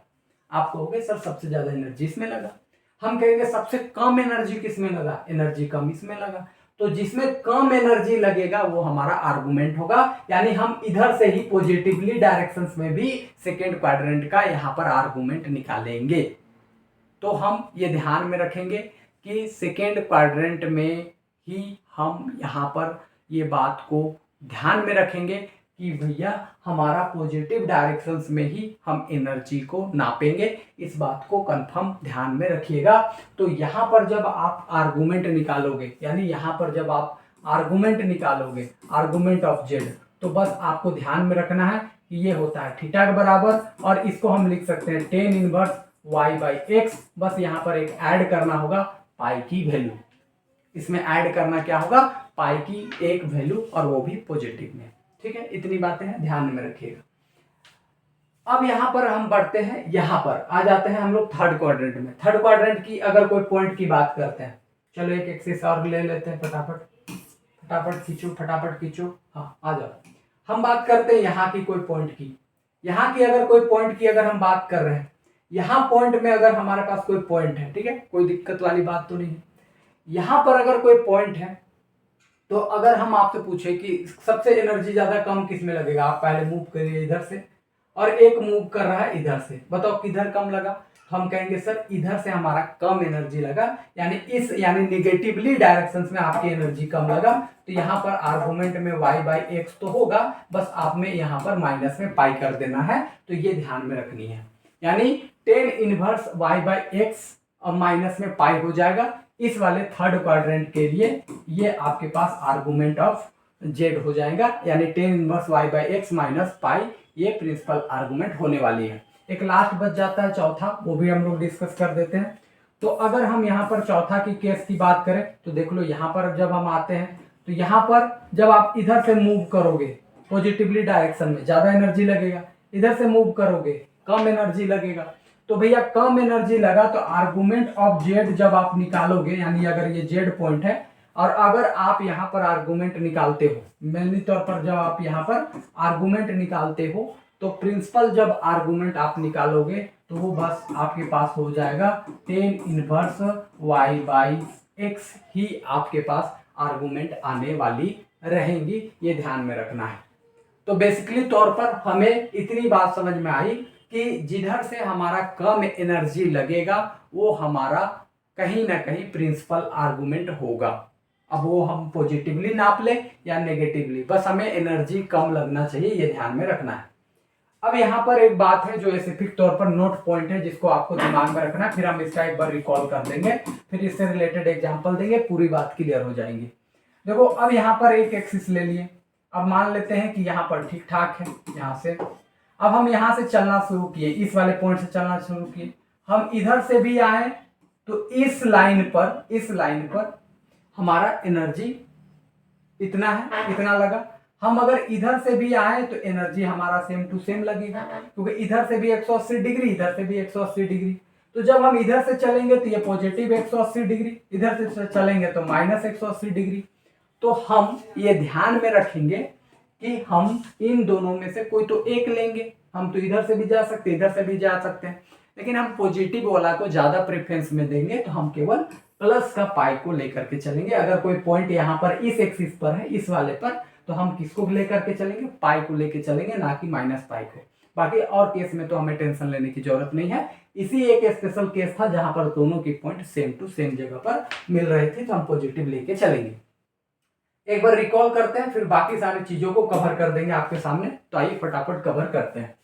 आप कहोगे सर सबसे ज्यादा एनर्जी इसमें लगा। हम कहेंगे सबसे कम एनर्जी किस में लगा? एनर्जी कम इसमें लगा। तो जिसमें कम एनर्जी लगेगा वो हमारा आर्गुमेंट होगा, यानी हम इधर से ही पॉजिटिवली डायरेक्शंस में भी सेकेंड क्वाड्रेंट का यहाँ पर आर्गुमेंट निकालेंगे। तो हम ये ध्यान में रखेंगे कि सेकेंड क्वाड्रेंट में ही हम यहाँ पर ये बात को ध्यान में रखेंगे कि भैया हमारा पॉजिटिव डायरेक्शंस में ही हम एनर्जी को नापेंगे। इस बात को कंफर्म ध्यान में रखिएगा। तो यहाँ पर जब आप आर्गुमेंट निकालोगे, यानी यहाँ पर जब आप आर्गुमेंट निकालोगे, आर्गुमेंट ऑफ जेड, तो बस आपको ध्यान में रखना है कि ये होता है थीटा के बराबर, और इसको हम लिख सकते हैं tan inverse y by x. बस यहाँ पर एक ऐड करना होगा पाई की वैल्यू, इसमें ऐड करना क्या होगा? पाई की एक वैल्यू, और वो भी पॉजिटिव में। ठीक है, इतनी बातें हैं, ध्यान में रखिएगा। अब यहाँ पर हम बढ़ते हैं, यहाँ पर आ जाते हैं हम लोग थर्ड क्वाड्रेंट में। थर्ड क्वाड्रेंट की अगर कोई पॉइंट की बात करते हैं, चलो एक एक्सिस और ले लेते हैं, फटाफट खींचो। हाँ आ जाओ। हम बात करते हैं यहाँ की कोई पॉइंट की। यहाँ की अगर कोई पॉइंट की अगर हम बात कर रहे हैं, यहाँ पॉइंट में अगर हमारे पास कोई पॉइंट है, ठीक है, कोई दिक्कत वाली बात तो नहीं है। यहाँ पर अगर कोई पॉइंट है, तो अगर हम आपसे पूछे कि सबसे एनर्जी ज्यादा कम किस में लगेगा, आप पहले मूव करिए इधर से, और एक मूव कर रहा है इधर से, बताओ किधर कम लगा? हम कहेंगे सर इधर से हमारा कम एनर्जी लगा, यानी निगेटिवली डायरेक्शंस में आपकी एनर्जी कम लगा। तो यहाँ पर आर्गुमेंट में y बाई एक्स तो होगा, बस आप में यहाँ पर माइनस में पाई कर देना है। तो ये ध्यान में रखनी है, यानी ten inverse y by x और माइनस में पाई हो जाएगा। इस वाले थर्ड क्वाड्रेंट के लिए ये आपके पास आर्गुमेंट ऑफ जेड हो जाएगा, यानी ten inverse y by x minus pi, ये प्रिंसिपल आर्गुमेंट होने वाली है। एक लास्ट बच जाता है चौथा, वो भी हम लोग डिस्कस कर देते हैं। तो अगर हम यहाँ पर चौथा की केस की बात करें, तो देख लो यहाँ पर जब हम आते हैं, तो यहाँ पर जब आप इधर से मूव करोगे पॉजिटिवली डायरेक्शन में ज्यादा एनर्जी लगेगा, इधर से मूव करोगे कम एनर्जी लगेगा। तो भैया कम एनर्जी लगा तो आर्गुमेंट ऑफ जेड जब आप निकालोगे, यानी अगर ये जेड पॉइंट है और अगर आप यहाँ पर आर्गुमेंट निकालते हो, मेनली तौर पर जब आप यहाँ पर आर्गुमेंट निकालते हो, तो प्रिंसिपल जब आर्गुमेंट आप निकालोगे तो वो बस आपके पास हो जाएगा tan inverse y by x ही आपके पास आर्गुमेंट आने वाली रहेंगी। ये ध्यान में रखना है। तो बेसिकली तौर पर हमें इतनी बात समझ में आई कि जिधर से हमारा कम एनर्जी लगेगा वो हमारा कहीं ना कहीं प्रिंसिपल आर्गुमेंट होगा। अब वो हम पॉजिटिवली नाप ले या नेगेटिवली, बस हमें एनर्जी कम लगना चाहिए, ये ध्यान में रखना है। अब यहाँ पर एक बात है जो स्पेसिफिक तौर पर नोट पॉइंट है, जिसको आपको दिमाग में रखना है, फिर हम इसका एक बार रिकॉल कर देंगे, फिर इससे रिलेटेड एग्जांपल देंगे, पूरी बात क्लियर हो जाएंगी। देखो अब यहाँ पर एक एक्सिस ले लिए, अब मान लेते हैं कि यहाँ पर ठीक ठाक है यहाँ से। अब हम यहाँ से चलना शुरू किए, इस वाले पॉइंट से चलना शुरू किए, हम इधर से भी आए तो इस लाइन पर हमारा एनर्जी इतना है, इतना लगा। हम अगर इधर से भी आए तो एनर्जी हमारा सेम टू सेम लगेगा, क्योंकि इधर से भी 180 डिग्री, इधर से भी 180 डिग्री। तो जब हम इधर से चलेंगे तो ये पॉजिटिव 180 डिग्री, इधर से चलेंगे तो माइनस 180 डिग्री। तो हम ये ध्यान में रखेंगे कि हम इन दोनों में से कोई तो एक लेंगे। हम तो इधर से भी जा सकते हैं, इधर से भी जा सकते हैं, लेकिन हम पॉजिटिव वाला को ज्यादा प्रेफरेंस में देंगे, तो हम केवल प्लस का पाई को लेकर के चलेंगे। अगर कोई पॉइंट यहाँ पर इस एक्सिस पर है, इस वाले पर, तो हम किसको लेकर के चलेंगे? पाई को लेकर चलेंगे, ना कि माइनस पाई को। बाकी और केस में तो हमें टेंशन लेने की जरूरत नहीं है। इसी एक स्पेशल केस था जहां पर दोनों की पॉइंट सेम टू सेम जगह पर मिल रहे थे, तो हम पॉजिटिव लेके चलेंगे। एक बार रिकॉल करते हैं, फिर बाकी सारी चीजों को कवर कर देंगे आपके सामने। तो आइए फटाफट कवर करते हैं।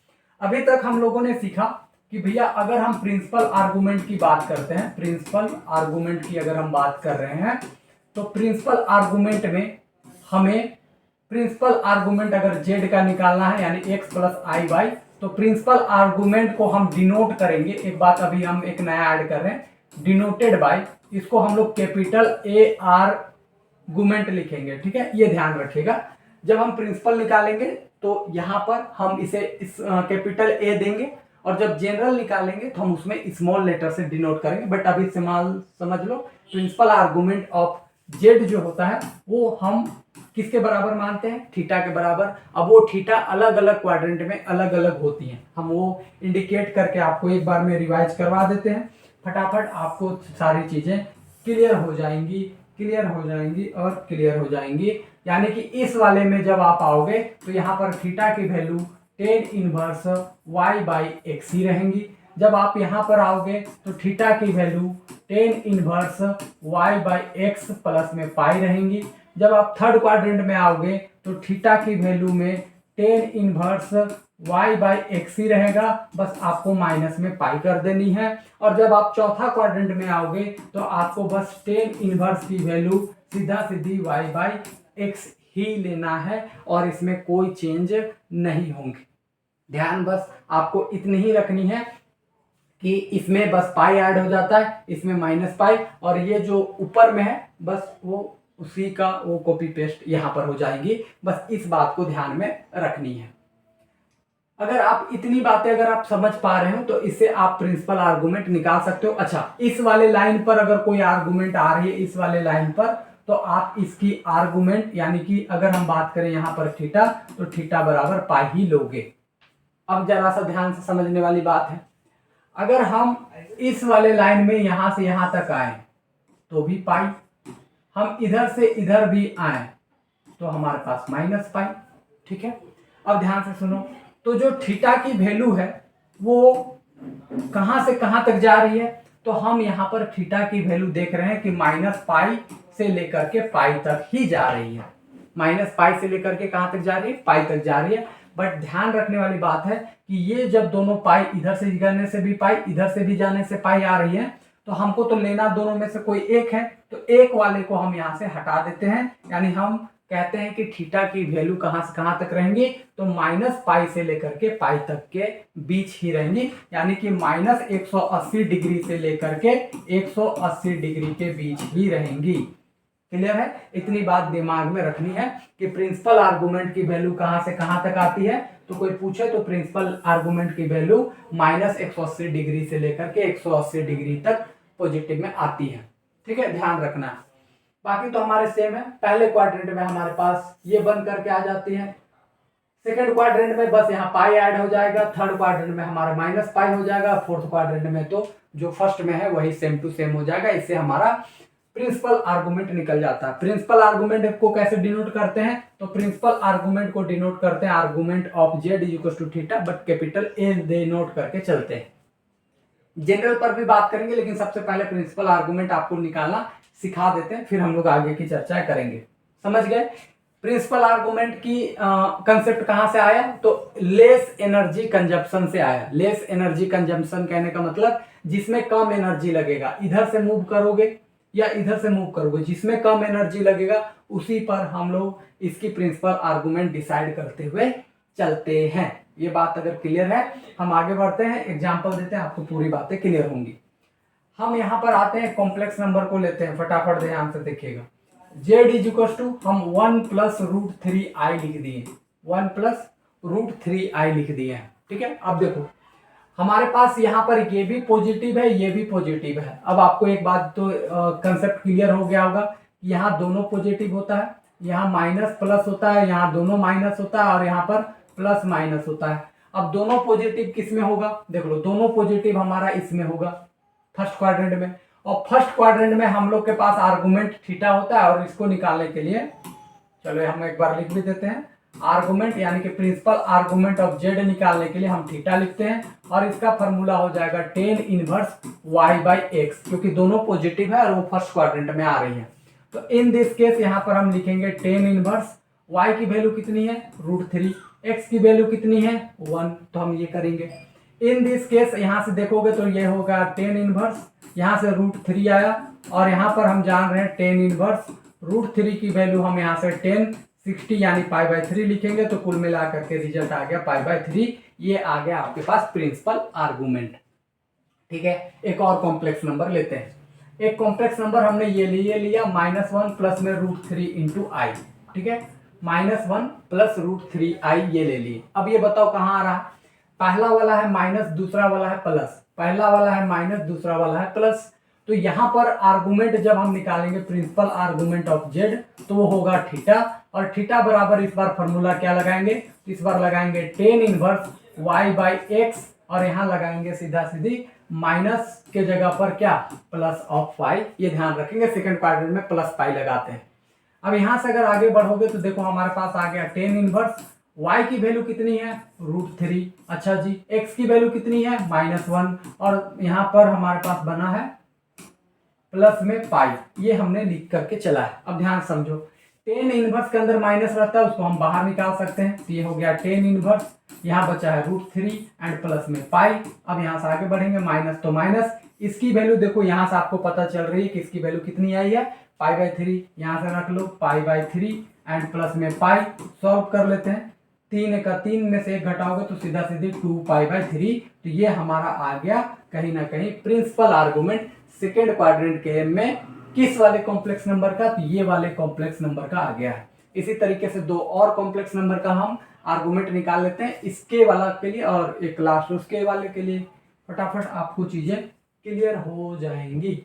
अभी तक हम लोगों ने सीखा कि भैया अगर हम प्रिंसिपल आर्गुमेंट की बात करते हैं, प्रिंसिपल आर्गुमेंट की अगर हम बात कर रहे हैं, तो प्रिंसिपल आर्गुमेंट में हमें प्रिंसिपल आर्गुमेंट अगर जेड का निकालना है, यानी एक्स प्लस आई वाई, तो प्रिंसिपल आर्गुमेंट को हम डिनोट करेंगे। एक बात अभी हम एक नया ऐड कर रहे हैं, डिनोटेड बाय, इसको हम लोग कैपिटल ए आर्गुमेंट लिखेंगे। ठीक है, ये ध्यान रखिएगा। जब हम प्रिंसिपल निकालेंगे तो यहाँ पर हम इसे इस कैपिटल ए देंगे, और जब जनरल निकालेंगे तो हम उसमें स्मॉल लेटर से डिनोट करेंगे। बट अभी समझ लो प्रिंसिपल आर्गुमेंट ऑफ जेड जो होता है वो हम किसके बराबर मानते हैं, थीटा के बराबर। अब वो थीटा अलग अलग क्वाड्रेंट में अलग अलग होती हैं, हम वो इंडिकेट करके आपको एक बार में रिवाइज करवा देते हैं। फटाफट आपको सारी चीजें क्लियर हो जाएंगी और क्लियर हो जाएंगी। यानी कि इस वाले में जब आप आओगे तो यहाँ पर थीटा की value tan inverse y by x ही रहेंगी। जब आप यहाँ पर आओगे तो थीटा की value tan inverse y by x plus में पाई रहेंगी। जब आप थर्ड क्वाड्रेंट में आओगे तो थीटा की वैल्यू में tan inverse y by x ही रहेगा, बस आपको माइनस में पाई कर देनी है। और जब आप चौथा क्वाड्रेंट में आओगे तो आपको बस टेन इनवर्स की वैल्यू सीधा सीधी y बाई एक्स ही लेना है और इसमें कोई चेंज नहीं होंगे। ध्यान बस आपको इतनी ही रखनी है कि इसमें बस पाई ऐड हो जाता है, इसमें माइनस पाई, और ये जो ऊपर में है बस वो उसी का वो कॉपी पेस्ट यहाँ पर हो जाएगी। बस इस बात को ध्यान में रखनी है। अगर आप इतनी बातें अगर आप समझ पा रहे हो तो इससे आप प्रिंसिपल आर्गुमेंट निकाल सकते हो। अच्छा, इस वाले लाइन पर अगर कोई आर्गुमेंट आ रही है इस वाले लाइन पर तो आप इसकी आर्गुमेंट यानी कि अगर हम बात करें यहाँ पर थीटा तो थीटा बराबर पाई ही लोगे। अब जरा सा ध्यान से समझने वाली बात है, अगर हम इस वाले लाइन में यहां से यहां तक आए तो भी पाई, हम इधर से इधर भी आए तो हमारे पास माइनस पाई। ठीक है, अब ध्यान से सुनो, तो जो थीटा की वैल्यू है वो कहां से कहां तक जा रही है, तो हम यहां पर थीटा की वैल्यू देख रहे हैं कि माइनस पाई से लेकर के पाई तक ही जा रही है। माइनस पाई से लेकर के कहां तक जा रही है, पाई तक जा रही है। बट ध्यान रखने वाली बात है कि ये जब दोनों पाई इधर से जाने से भी पाई इधर से भी जाने से पाई आ रही है तो हमको तो लेना दोनों में से कोई एक है, तो एक वाले को हम यहां से हटा देते हैं। यानी हम कहते हैं कि थीटा की वैल्यू कहां से कहां तक रहेंगी, तो माइनस पाई से लेकर के पाई तक के बीच ही रहेंगी। यानी कि माइनस 180 डिग्री से लेकर के 180 डिग्री के बीच ही रहेंगी। क्लियर है, इतनी बात दिमाग में रखनी है कि प्रिंसिपल आर्गुमेंट की वैल्यू कहां से कहां तक आती है। तो कोई पूछे तो प्रिंसिपल आर्गुमेंट की वैल्यू माइनस 180 डिग्री से लेकर के 180 डिग्री तक पॉजिटिव में आती है। ठीक है, ध्यान रखना है। बाकी तो हमारे सेम है। पहले क्वाड्रेंट में हमारे पास ये बन करके आ जाती है, सेकंड क्वाड्रेंट में बस यहाँ पाई ऐड हो जाएगा, थर्ड क्वाड्रेंट में हमारा माइनस पाई हो जाएगा, फोर्थ क्वाड्रेंट में तो जो फर्स्ट में है वही सेम टू सेम हो जाएगा। इससे हमारा प्रिंसिपल आर्गुमेंट निकल जाता है। प्रिंसिपल आर्गुमेंट को कैसे डिनोट करते हैं, तो प्रिंसिपल आर्गुमेंट को डिनोट करते हैं argument of z is equal to theta, but capital A denote करके चलते हैं। जनरल पर भी बात करेंगे लेकिन सबसे पहले प्रिंसिपल आर्गुमेंट आपको निकालना सिखा देते हैं, फिर हम लोग आगे की चर्चा करेंगे। समझ गए? प्रिंसिपल आर्गुमेंट की कंसेप्ट कहां से आया, तो लेस एनर्जी कंजप्शन से आया। लेस एनर्जी कंजप्शन कहने का मतलब जिसमें कम एनर्जी लगेगा, इधर से मूव करोगे या इधर से मूव करोगे, जिसमें कम एनर्जी लगेगा उसी पर हम लोग इसकी प्रिंसिपल आर्गुमेंट डिसाइड करते हुए चलते हैं। ये बात अगर क्लियर है, हम आगे बढ़ते हैं, एग्जांपल देते हैं, आपको पूरी बातें क्लियर होंगी। हम यहाँ पर आते हैं, कॉम्प्लेक्स नंबर को लेते हैं, फटाफट ध्यान से देखिएगा। जेड इज इक्वल टू हम 1 प्लस रूट 3i लिख दिए, 1 प्लस रूट 3i लिख दिए हैं। ठीक है, अब देखो हमारे पास यहाँ पर ये भी पॉजिटिव है, ये भी पॉजिटिव है। अब आपको एक बात तो कंसेप्ट क्लियर हो गया होगा, यहाँ दोनों पॉजिटिव होता है, यहाँ माइनस प्लस होता है, यहाँ दोनों माइनस होता है और यहाँ पर प्लस माइनस होता है। अब दोनों पॉजिटिव किस में होगा, देख लो, दोनों पॉजिटिव हमारा इसमें होगा, फर्स्ट क्वाड्रेंट में। और फर्स्ट क्वाड्रेंट में हम लोग के पास आर्गुमेंट थीटा होता है और इसको निकालने के लिए चलो हम एक बार लिख भी देते हैं, आर्गुमेंट यानी कि प्रिंसिपल आर्गुमेंट ऑफ जेड निकालने के लिए हम थीटा लिखते हैं और इसका फॉर्मूला हो जाएगा tan inverse y by x, क्योंकि दोनों पॉजिटिव है और वो फर्स्ट क्वाड्रेंट में आ रही है। तो इन दिस केस यहाँ पर हम लिखेंगे टेन इनवर्स y की वैल्यू कितनी है, रूट 3, x की वैल्यू कितनी है 1, तो हम ये करेंगे। इन दिस केस यहाँ से देखोगे तो ये होगा टेन इनवर्स, यहाँ से रूट 3 आया और यहाँ पर हम जान रहे हैं टेन इनवर्स रूट 3 की वैल्यू हम यहाँ से 1060 यानी पाई बाई 3 लिखेंगे, तो कुल मिला करके रिजल्ट आ गया पाई बाई 3। ये आ गया आपके पास प्रिंसिपल आर्गुमेंट। ठीक है, एक और कॉम्प्लेक्स नंबर लेते हैं। एक कॉम्प्लेक्स नंबर हमने ये लिया -1 प्लस में रूट 3 इंटू आई। ठीक है, -1 प्लस रूट 3i ये ले लिए। अब ये बताओ कहाँ आ रहा है, पहला वाला है माइनस, दूसरा वाला है प्लस, पहला वाला है माइनस, दूसरा वाला है प्लस। तो यहाँ पर आर्गुमेंट जब हम निकालेंगे प्रिंसिपल आर्गुमेंट ऑफ जेड तो वो होगा थीटा, और थीटा बराबर इस बार फॉर्मूला क्या लगाएंगे, इस बार लगाएंगे tan inverse y by x, और यहाँ लगाएंगे सीधा सीधी माइनस के जगह पर क्या, प्लस ऑफ पाई। ये ध्यान रखेंगे, सेकंड क्वाड्रेंट में प्लस पाई लगाते हैं। अब यहाँ से अगर आगे बढ़ोगे तो देखो हमारे पास आ गया टेन इनवर्स, y की वैल्यू कितनी है, √3। अच्छा जी, x की वैल्यू कितनी है, -1, और यहाँ पर हमारे पास बना है प्लस में पाई। ये हमने लिख करके चला है। अब ध्यान समझो, टेन इनवर्स के अंदर माइनस रहता है, उसको हम बाहर निकाल सकते हैं। तो ये हो गया टेन इनवर्स, यहाँ बचा है √3 एंड प्लस में पाई। अब यहाँ से आगे बढ़ेंगे, माइनस तो माइनस, इसकी वैल्यू देखो यहाँ से आपको पता चल रही है कि इसकी वैल्यू कितनी आई है, π/3। यहाँ से रख लो π/3 एंड प्लस में पाई। सॉल्व कर लेते हैं, 3 का 3 में से 1 घटाओगे तो सीधा सीधी 2π/3। तो ये हमारा आ गया कहीं ना कहीं प्रिंसिपल आर्गुमेंट सेकेंड क्वाड्रेंट के में किस वाले कॉम्प्लेक्स नंबर का, तो ये वाले कॉम्प्लेक्स नंबर का आ गया है। इसी तरीके से दो और कॉम्प्लेक्स नंबर का हम आर्गुमेंट निकाल लेते हैं, इसके वाला के लिए और एक लास्ट उसके वाले के लिए। फटाफट आपको चीजें क्लियर हो जाएंगी।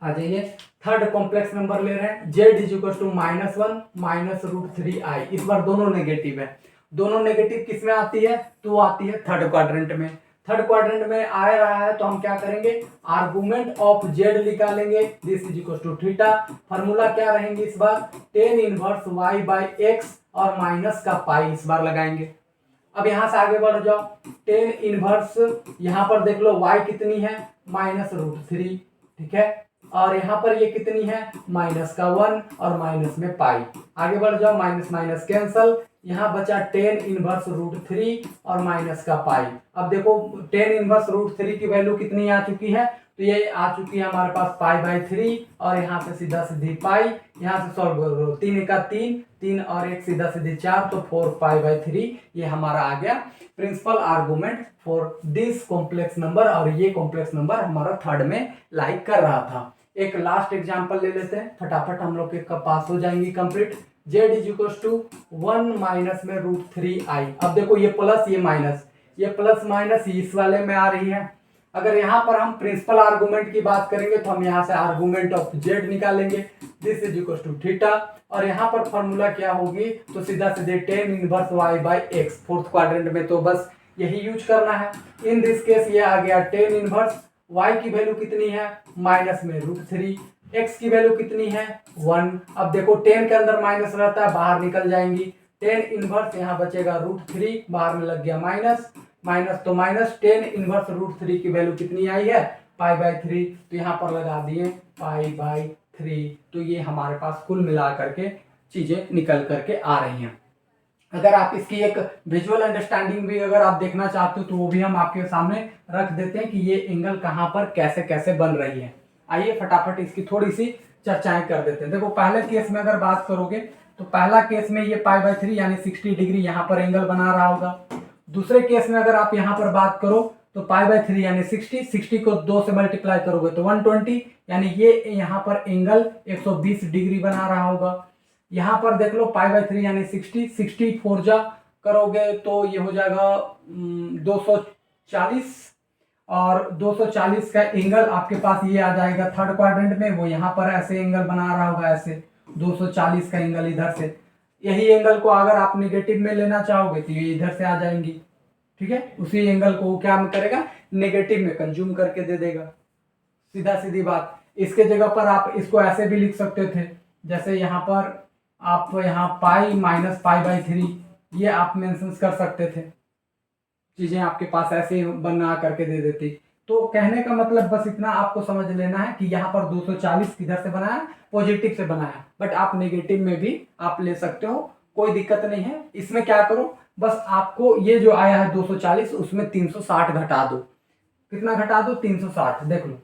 आ जाइए, थर्ड कॉम्प्लेक्स नंबर ले रहे हैं, z is equal to -1 -√3i। इस बार दोनों नेगेटिव है। दोनों नेगेटिव किस में आती है, तो आती है थर्ड क्वाड्रेंट में। थर्ड क्वाड्रेंट में आ रहा है तो हम क्या करेंगे, आर्गुमेंट ऑफ z निकालेंगे, this is equal to theta. Formula क्या रहेंगे इस बार, tan inverse y by x और माइनस का पाई इस बार लगाएंगे। अब यहाँ से आगे बढ़ जाओ, टेन इनवर्स, यहाँ पर देख लो y कितनी है, -√3, ठीक है, और यहाँ पर ये कितनी है, -1 और माइनस में पाई। आगे बढ़ जाओ, माइनस माइनस कैंसल, यहाँ बचा टेन इनवर्स √3 और माइनस का पाई। अब देखो टेन इनवर्स √3 की वैल्यू कितनी आ चुकी है, तो ये आ चुकी है हमारे पास π/3, और यहाँ से सीधा सीधी पाई। यहाँ से सॉल्व करो, 3 का 3, 3 और 1 सीधा सीधी 4, तो 4π/3। ये हमारा आ गया principal argument for this complex number, और ये कॉम्प्लेक्स नंबर हमारा थर्ड में लाइक कर रहा था। एक लास्ट एग्जांपल ले लेते हैं, फटाफट हम लोग के पास हो जाएंगी complete. z is equal to 1 minus में √3i। अब देखो ये प्लस ये माइनस, ये प्लस माइनस इस वाले में आ रही है। अगर यहाँ पर हम प्रिंसिपल आर्गुमेंट की बात करेंगे तो हम यहाँ से आर्गुमेंट ऑफ z निकालेंगे, this is equal to theta, और यहाँ पर फॉर्मूला क्या होगी, तो सीधा सीधे tan inverse y by x. Fourth quadrant में तो बस यही यूज करना है। इन दिस केस ये आ गया टेन इनवर्स, y की वैल्यू कितनी है, माइनस में √3, x की वैल्यू कितनी है, 1। अब देखो 10 के अंदर माइनस रहता है, बाहर निकल जाएंगी, टेन इनवर्स यहाँ बचेगा √3, बाहर में लग गया माइनस, माइनस तो माइनस, टेन इनवर्स √3 की वैल्यू कितनी आई है, π/3, तो यहाँ पर लगा दिए π/3। तो ये हमारे पास कुल मिला करके चीजें निकल करके आ रही हैं। अगर आप इसकी एक विजुअल अंडरस्टैंडिंग भी अगर आप देखना चाहते हो तो वो भी हम आपके सामने रख देते हैं कि ये एंगल कहाँ पर कैसे कैसे बन रही है। आइए फटाफट इसकी थोड़ी सी चर्चाएं कर देते हैं। देखो पहले केस में अगर बात करोगे तो पहला केस में ये π/3 यानी 60 डिग्री यहाँ पर एंगल बना रहा होगा। दूसरे केस में अगर आप यहाँ पर बात करो तो π/3 यानी 60 को 2 से मल्टीप्लाई करोगे तो 120, यानी ये यहाँ पर एंगल 120 डिग्री बना रहा होगा। यहाँ पर देख लो π/3 यानी 60 4 जा करोगे तो ये हो जाएगा 240, और 240 का एंगल आपके पास ये आ जाएगा थर्ड क्वाड्रेंट में। वो यहाँ पर ऐसे एंगल बना रहा होगा, ऐसे 240 का एंगल इधर से। यही एंगल को अगर आप नेगेटिव में लेना चाहोगे तो ये इधर से आ जाएंगी, ठीक है। उसी एंगल को क्या करेगा, नेगेटिव में कंज्यूम करके दे देगा, सीधा सीधी बात। इसके जगह पर आप इसको ऐसे भी लिख सकते थे, जैसे यहाँ पर आप यहाँ पाई माइनस π/3 ये आप मेंशन कर सकते थे, चीजें आपके पास ऐसे बना करके दे देती। तो कहने का मतलब बस इतना आपको समझ लेना है कि यहाँ पर 240 किधर से बनाया, पॉजिटिव से बनाया, बट आप नेगेटिव में भी आप ले सकते हो, कोई दिक्कत नहीं है। इसमें क्या करो, बस आपको ये जो आया है 240 उसमें 360 घटा दो। कितना घटा दो, 360, देख लो,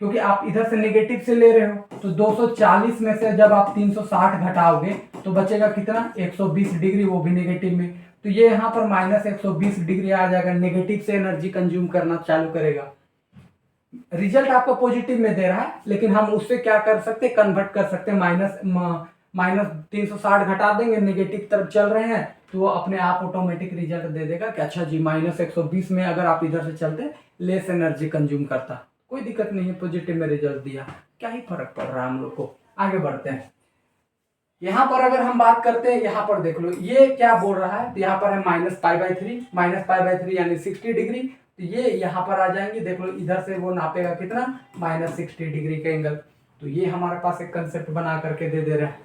क्योंकि आप इधर से नेगेटिव से ले रहे हो। तो 240 में से जब आप 360 घटाओगे तो बचेगा कितना, 120 डिग्री, वो भी नेगेटिव में। तो ये यहाँ पर -120 डिग्री आ जाएगा, नेगेटिव से एनर्जी कंज्यूम करना चालू करेगा। रिजल्ट आपको पॉजिटिव में दे रहा है, लेकिन हम उससे क्या कर सकते, कन्वर्ट कर सकते हैं, -360 घटा देंगे, नेगेटिव तरफ चल रहे हैं तो वो अपने आप ऑटोमेटिक रिजल्ट दे देगा कि अच्छा जी -120 में अगर आप इधर से चलते लेस एनर्जी कंज्यूम करता, कोई दिक्कत नहीं है, पॉजिटिव में रिजल्ट दिया, क्या ही फर्क पड़ रहा है हम लोग को। आगे बढ़ते हैं। यहाँ पर अगर हम बात करते हैं, यहाँ पर देख लो ये क्या बोल रहा है, तो यहाँ पर है -π/3 यानी 60 डिग्री, तो ये यहाँ पर आ जाएंगे, देख लो इधर से वो नापेगा कितना -60 डिग्री का एंगल, तो ये हमारे पास एक कंसेप्ट बना करके दे रहा है।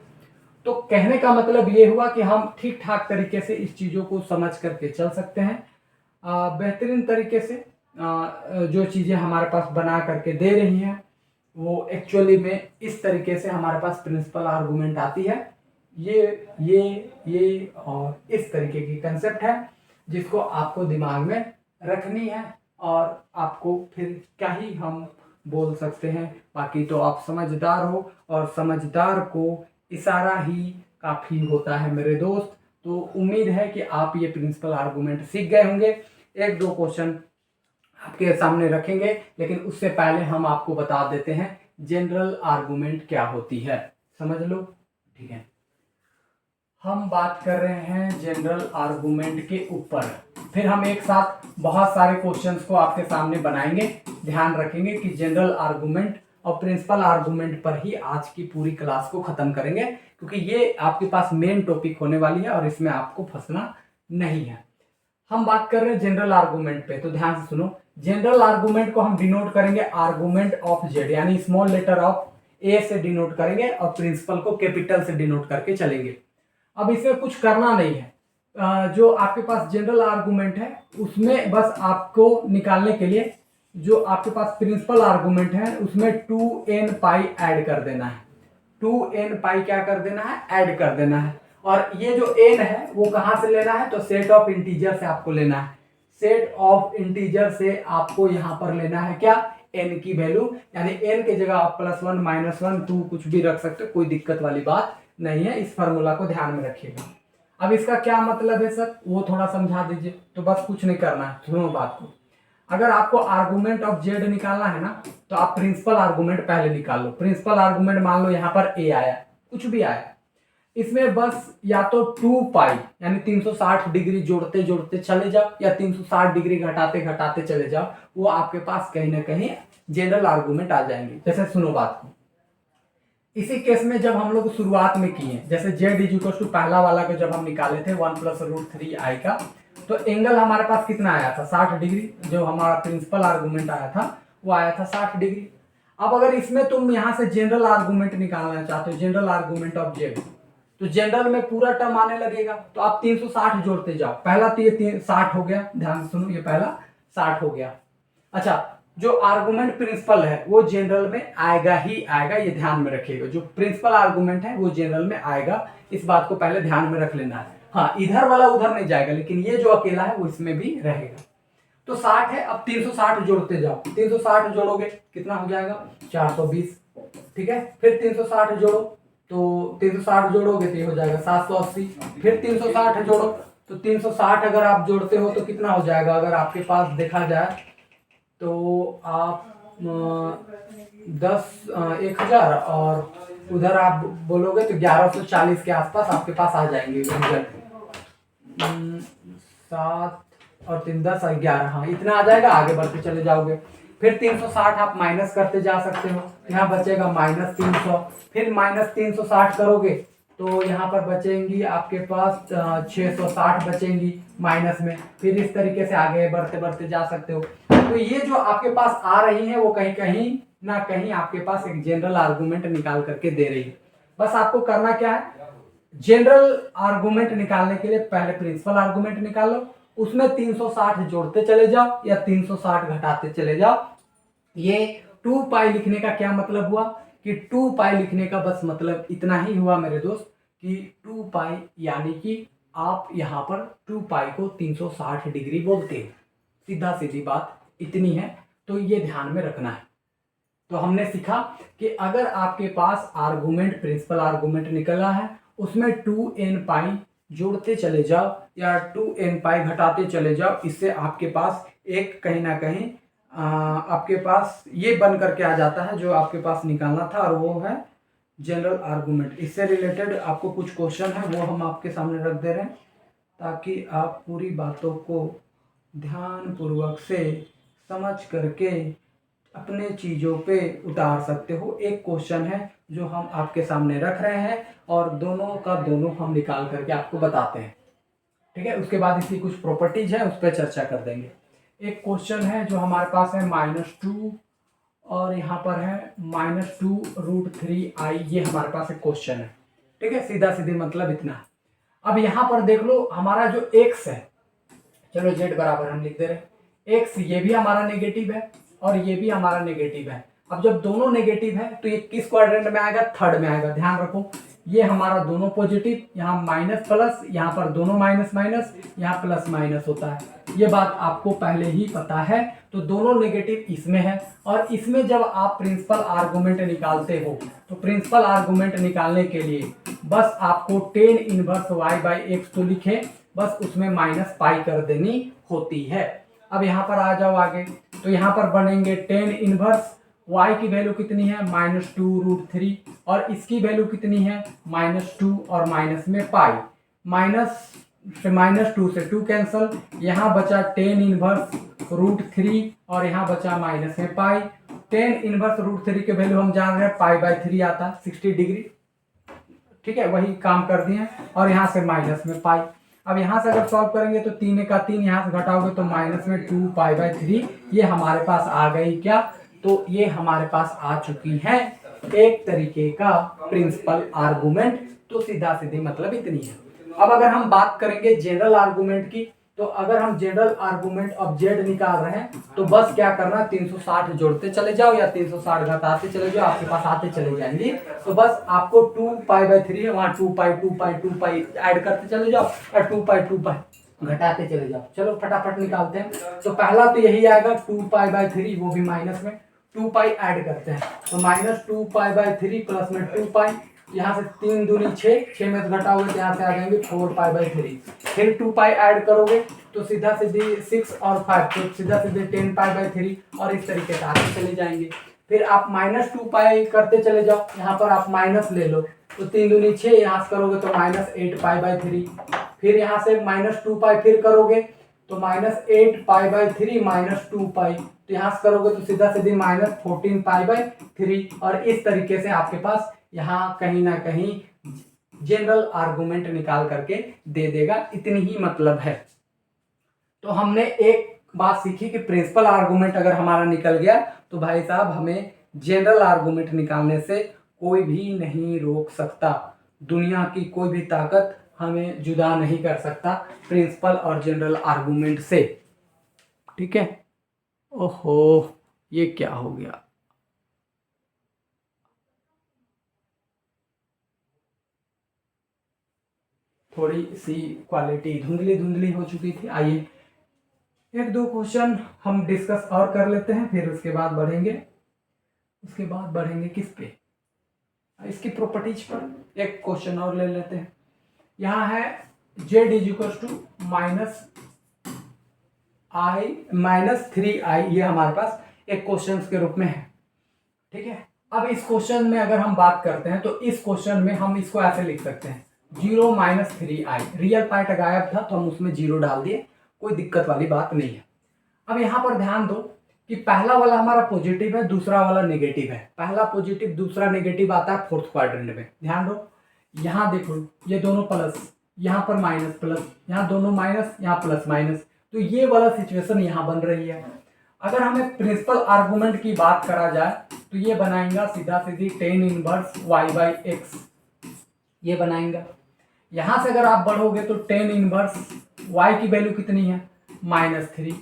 तो कहने का मतलब ये हुआ कि हम ठीक ठाक तरीके से इस चीज़ों को समझ करके चल सकते हैं, बेहतरीन तरीके से जो चीज़ें हमारे पास बना करके दे रही हैं वो एक्चुअली में इस तरीके से हमारे पास प्रिंसिपल आर्गुमेंट आती है, ये और इस तरीके की कंसेप्ट है जिसको आपको दिमाग में रखनी है, और आपको फिर क्या ही हम बोल सकते हैं, बाकी तो आप समझदार हो और समझदार को इशारा ही काफ़ी होता है मेरे दोस्त। तो उम्मीद है कि आप ये प्रिंसिपल आर्गुमेंट सीख गए होंगे। एक दो क्वेश्चन आपके सामने रखेंगे, लेकिन उससे पहले हम आपको बता देते हैं जनरल आर्गुमेंट क्या होती है, समझ लो, ठीक है। हम बात कर रहे हैं जनरल आर्गुमेंट के ऊपर, फिर हम एक साथ बहुत सारे क्वेश्चंस को आपके सामने बनाएंगे। ध्यान रखेंगे कि जनरल आर्गुमेंट और प्रिंसिपल आर्गुमेंट पर ही आज की पूरी क्लास को खत्म करेंगे, क्योंकि ये आपके पास मेन टॉपिक होने वाली है और इसमें आपको फंसना नहीं है। हम बात कर रहे हैं जनरल आर्गुमेंट पे, तो ध्यान से सुनो। जनरल आर्गुमेंट को हम डिनोट करेंगे आर्गुमेंट ऑफ जेड, यानी स्मॉल लेटर ऑफ ए से डिनोट करेंगे और प्रिंसिपल को कैपिटल से डिनोट करके चलेंगे। अब इसमें कुछ करना नहीं है, जो आपके पास जनरल आर्गुमेंट है उसमें बस आपको निकालने के लिए जो आपके पास प्रिंसिपल आर्गुमेंट है उसमें 2n पाई ऐड कर देना है, 2n पाई क्या कर देना है, ऐड कर देना है। और ये जो n है वो कहाँ से लेना है, तो सेट ऑफ इंटीजर से आपको लेना है, सेट ऑफ इंटीजर से आपको यहाँ पर लेना है क्या, n की वैल्यू, यानी n की जगह आप +1 -1 2 कुछ भी रख सकते हो, कोई दिक्कत वाली बात नहीं है। इस फार्मूला को ध्यान में रखिएगा। अब इसका क्या मतलब है सर, वो थोड़ा समझा दीजिए। तो बस कुछ नहीं करना है, सुनो बात को। अगर आपको आर्गुमेंट ऑफ जेड निकालना है ना, तो आप प्रिंसिपल आर्गुमेंट पहले निकाल लो। प्रिंसिपल आर्गुमेंट मान लो यहाँ पर ए आया, कुछ भी आया, इसमें बस या तो 2 पाई यानी 360 डिग्री जोड़ते जोड़ते चले जाओ, या 360 डिग्री घटाते घटाते चले जाओ, वो आपके पास कहीं ना कहीं जनरल आर्गुमेंट आ जाएंगे। जैसे सुनो बात को, इसी केस में जब हम लोग शुरुआत में किए, जैसे जेड इज टू पहला वाला को जब हम निकाले थे 1 + √3i का, तो एंगल हमारे पास कितना आया था, 60 डिग्री। जो हमारा प्रिंसिपल आर्गुमेंट आया था वो आया था 60 डिग्री। अब अगर इसमें तुम यहाँ से जनरल आर्गुमेंट निकालना चाहते हो, जनरल आर्गुमेंट ऑफ जेड, तो जनरल में पूरा टर्म आने लगेगा, तो आप 360 जोड़ते जाओ। पहला तो ये 60 हो गया, ध्यान से सुनो, ये पहला 60 हो गया। अच्छा, जो आर्गुमेंट प्रिंसिपल है वो जनरल में आएगा ही आएगा, ये ध्यान में रखिएगा। जो प्रिंसिपल आर्गुमेंट है वो जनरल में आएगा, इस बात को पहले ध्यान में रख लेना है। हाँ, इधर वाला उधर नहीं जाएगा, लेकिन ये जो अकेला है वो इसमें भी रहेगा। तो 60 है, अब 360 जोड़ते जाओ। 360 जोड़ोगे कितना हो जाएगा, 420, ठीक है। फिर 360 जोड़ो, तो 360 जोड़ोगे तो ये हो जाएगा 780। फिर 360 जोड़ो, तो 360 अगर आप जोड़ते हो तो कितना हो जाएगा, अगर आपके पास देखा जाए तो आप 1000 और उधर आप बोलोगे तो 1140 के आसपास आपके पास आ जाएंगे रिजल्ट। 7 और 3 10 और 11, हाँ इतना आ जाएगा। आगे बढ़ते चले जाओगे, फिर 360 आप माइनस करते जा सकते हो, यहाँ बचेगा -300। फिर -360 करोगे तो यहाँ पर बचेंगी आपके पास 660 बचेंगी माइनस में। फिर इस तरीके से आगे बढ़ते बढ़ते जा सकते हो। तो ये जो आपके पास आ रही है वो कहीं कहीं ना कहीं आपके पास एक जनरल आर्गुमेंट निकाल करके दे रही है। बस आपको करना क्या है, जनरल आर्गुमेंट निकालने के लिए पहले प्रिंसिपल आर्गुमेंट निकाल लो, उसमें 360 जोड़ते चले जाओ या 360 घटाते चले जाओ। ये 2 पाई लिखने का क्या मतलब हुआ, कि 2 पाई लिखने का बस मतलब इतना ही हुआ मेरे दोस्त, कि 2 पाई यानी कि आप यहाँ पर 2 पाई को 360 डिग्री बोलते हैं, सीधा सीधी बात इतनी है। तो ये ध्यान में रखना है। तो हमने सीखा कि अगर आपके पास आर्गुमेंट प्रिंसिपल आर्गुमेंट निकला है, उसमें 2n पाई जोड़ते चले जाओ या 2n पाई घटाते चले जाओ, इससे आपके पास एक कहीं ना कहीं आपके पास ये बन करके आ जाता है जो आपके पास निकालना था, और वो है जनरल आर्गुमेंट। इससे रिलेटेड आपको कुछ क्वेश्चन है वो हम आपके सामने रख दे रहे हैं, ताकि आप पूरी बातों को ध्यानपूर्वक से समझ करके अपने चीज़ों पे उतार सकते हो। एक क्वेश्चन है जो हम आपके सामने रख रहे हैं और दोनों का दोनों हम निकाल करके आपको बताते हैं, ठीक है। उसके बाद इसकी कुछ प्रॉपर्टीज है, उस पर चर्चा कर देंगे। एक क्वेश्चन है जो हमारे पास है -2 और यहाँ पर है -2√3i, ये हमारे पास एक क्वेश्चन है, ठीक है। सीधा सीधी मतलब इतना है। अब यहाँ पर देख लो हमारा जो x है, चलो z बराबर हम लिख दे रहे, x ये भी हमारा नेगेटिव है और ये भी हमारा नेगेटिव है। अब जब दोनों नेगेटिव है तो ये किस क्वाड्रेंट में आएगा, थर्ड में आएगा। ध्यान रखो ये हमारा दोनों पॉजिटिव, यहाँ माइनस प्लस, यहाँ पर दोनों माइनस माइनस, यहाँ प्लस माइनस होता है। ये बात आपको पहले ही पता है। तो दोनों नेगेटिव इसमें है और इसमें जब आप प्रिंसिपल आर्गुमेंट निकालते हो तो प्रिंसिपल आर्गुमेंट निकालने के लिए बस आपको tan इनवर्स y/x तो लिखे, बस उसमें माइनस पाई कर देनी होती है। अब यहाँ पर आ जाओ आगे, तो यहाँ पर बनेंगे tan इनवर्स y की वैल्यू कितनी है, -2√3 और इसकी वैल्यू कितनी है, -2 और माइनस में पाई, माइनस से -2 से 2 कैंसल, यहाँ बचा tan इनवर्स √3 और यहाँ बचा माइनस में पाई। tan इनवर्स √3 के वैल्यू हम जान रहे हैं π/3 आता है 60 डिग्री, ठीक है, वही काम कर दिए और यहाँ से माइनस में पाई। अब यहाँ से अगर सॉल्व करेंगे तो 3 का 3 यहाँ से घटाओगे तो माइनस में 2π/3 ये हमारे पास आ गई क्या, तो ये हमारे पास आ चुकी है एक तरीके का प्रिंसिपल आर्गुमेंट। तो सीधा सीधी मतलब इतनी है। अब अगर हम बात करेंगे जनरल आर्गुमेंट की, तो अगर हम जनरल आर्गुमेंट ऑफ जेड निकाल रहे हैं तो बस क्या करना, 360 जोड़ते चले जाओ या 360 घटाते चले जाओ, आपके पास आते चले जाएंगे। तो बस आपको 2π/3 है, वहां 2π ऐड करते चले जाओ और 2π घटाते चले जाओ। चलो फटाफट निकालते हैं। तो पहला तो यही आएगा 2π/3, वो भी माइनस में 2π ऐड करते हैं तो -2π/3 प्लस में 2π, यहाँ से 3 दूनी 6 में से घटाओगे तो यहाँ से आ जाएंगे 4π/3, फिर 2π ऐड करोगे तो सीधा सीधी 6 और 5 तो सीधा सीधे 10π/3 और इस तरीके से आगे चले जाएंगे। फिर आप -2π करते चले जाओ, यहाँ पर आप माइनस ले लो तो 3 दूनी 6, यहाँ से करोगे तो -8π/3, फिर यहाँ से -2π फिर करोगे तो -8π/3 -2π, तो यहाँ से करोगे तो सीधा सीधी -14π/3 और इस तरीके से आपके पास यहाँ कहीं ना कहीं जनरल आर्गुमेंट निकाल करके दे देगा। इतनी ही मतलब है। तो हमने एक बात सीखी कि प्रिंसिपल आर्गुमेंट अगर हमारा निकल गया तो भाई साहब हमें जनरल आर्गुमेंट निकालने से कोई भी नहीं रोक सकता। दुनिया की कोई भी ताकत हमें जुदा नहीं कर सकता प्रिंसिपल और जनरल आर्गुमेंट से, ठीक है। ओहो ये क्या हो गया, थोड़ी सी क्वालिटी धुंधली धुंधली हो चुकी थी। आइए एक दो क्वेश्चन हम डिस्कस और कर लेते हैं, फिर उसके बाद बढ़ेंगे किस पे, इसकी प्रॉपर्टीज पर एक क्वेश्चन और ले लेते हैं। यहाँ है z - -3i, ये हमारे पास एक क्वेश्चन के रूप में है, ठीक है। अब इस क्वेश्चन में अगर हम बात करते हैं तो इस क्वेश्चन में हम इसको ऐसे लिख सकते हैं 0 - 3i, रियल पार्ट गायब था तो हम उसमें 0 डाल दिए, कोई दिक्कत वाली बात नहीं है। अब यहाँ पर ध्यान दो कि पहला वाला हमारा पॉजिटिव है, दूसरा वाला नेगेटिव है। पहला पॉजिटिव दूसरा नेगेटिव आता है फोर्थ क्वाड्रेंट में। ध्यान दो यहाँ देखो ये दोनों प्लस, यहाँ पर माइनस प्लस, यहाँ दोनों माइनस, यहाँ प्लस माइनस, तो ये वाला सिचुएशन यहाँ बन रही है। अगर हमें प्रिंसिपल आर्गुमेंट की बात करा जाए तो ये बनाएंगा सीधा सीधी tan इनवर्स y/x, ये बनाएंगा। यहाँ से अगर आप बढ़ोगे तो tan इनवर्स y की वैल्यू कितनी है, -3,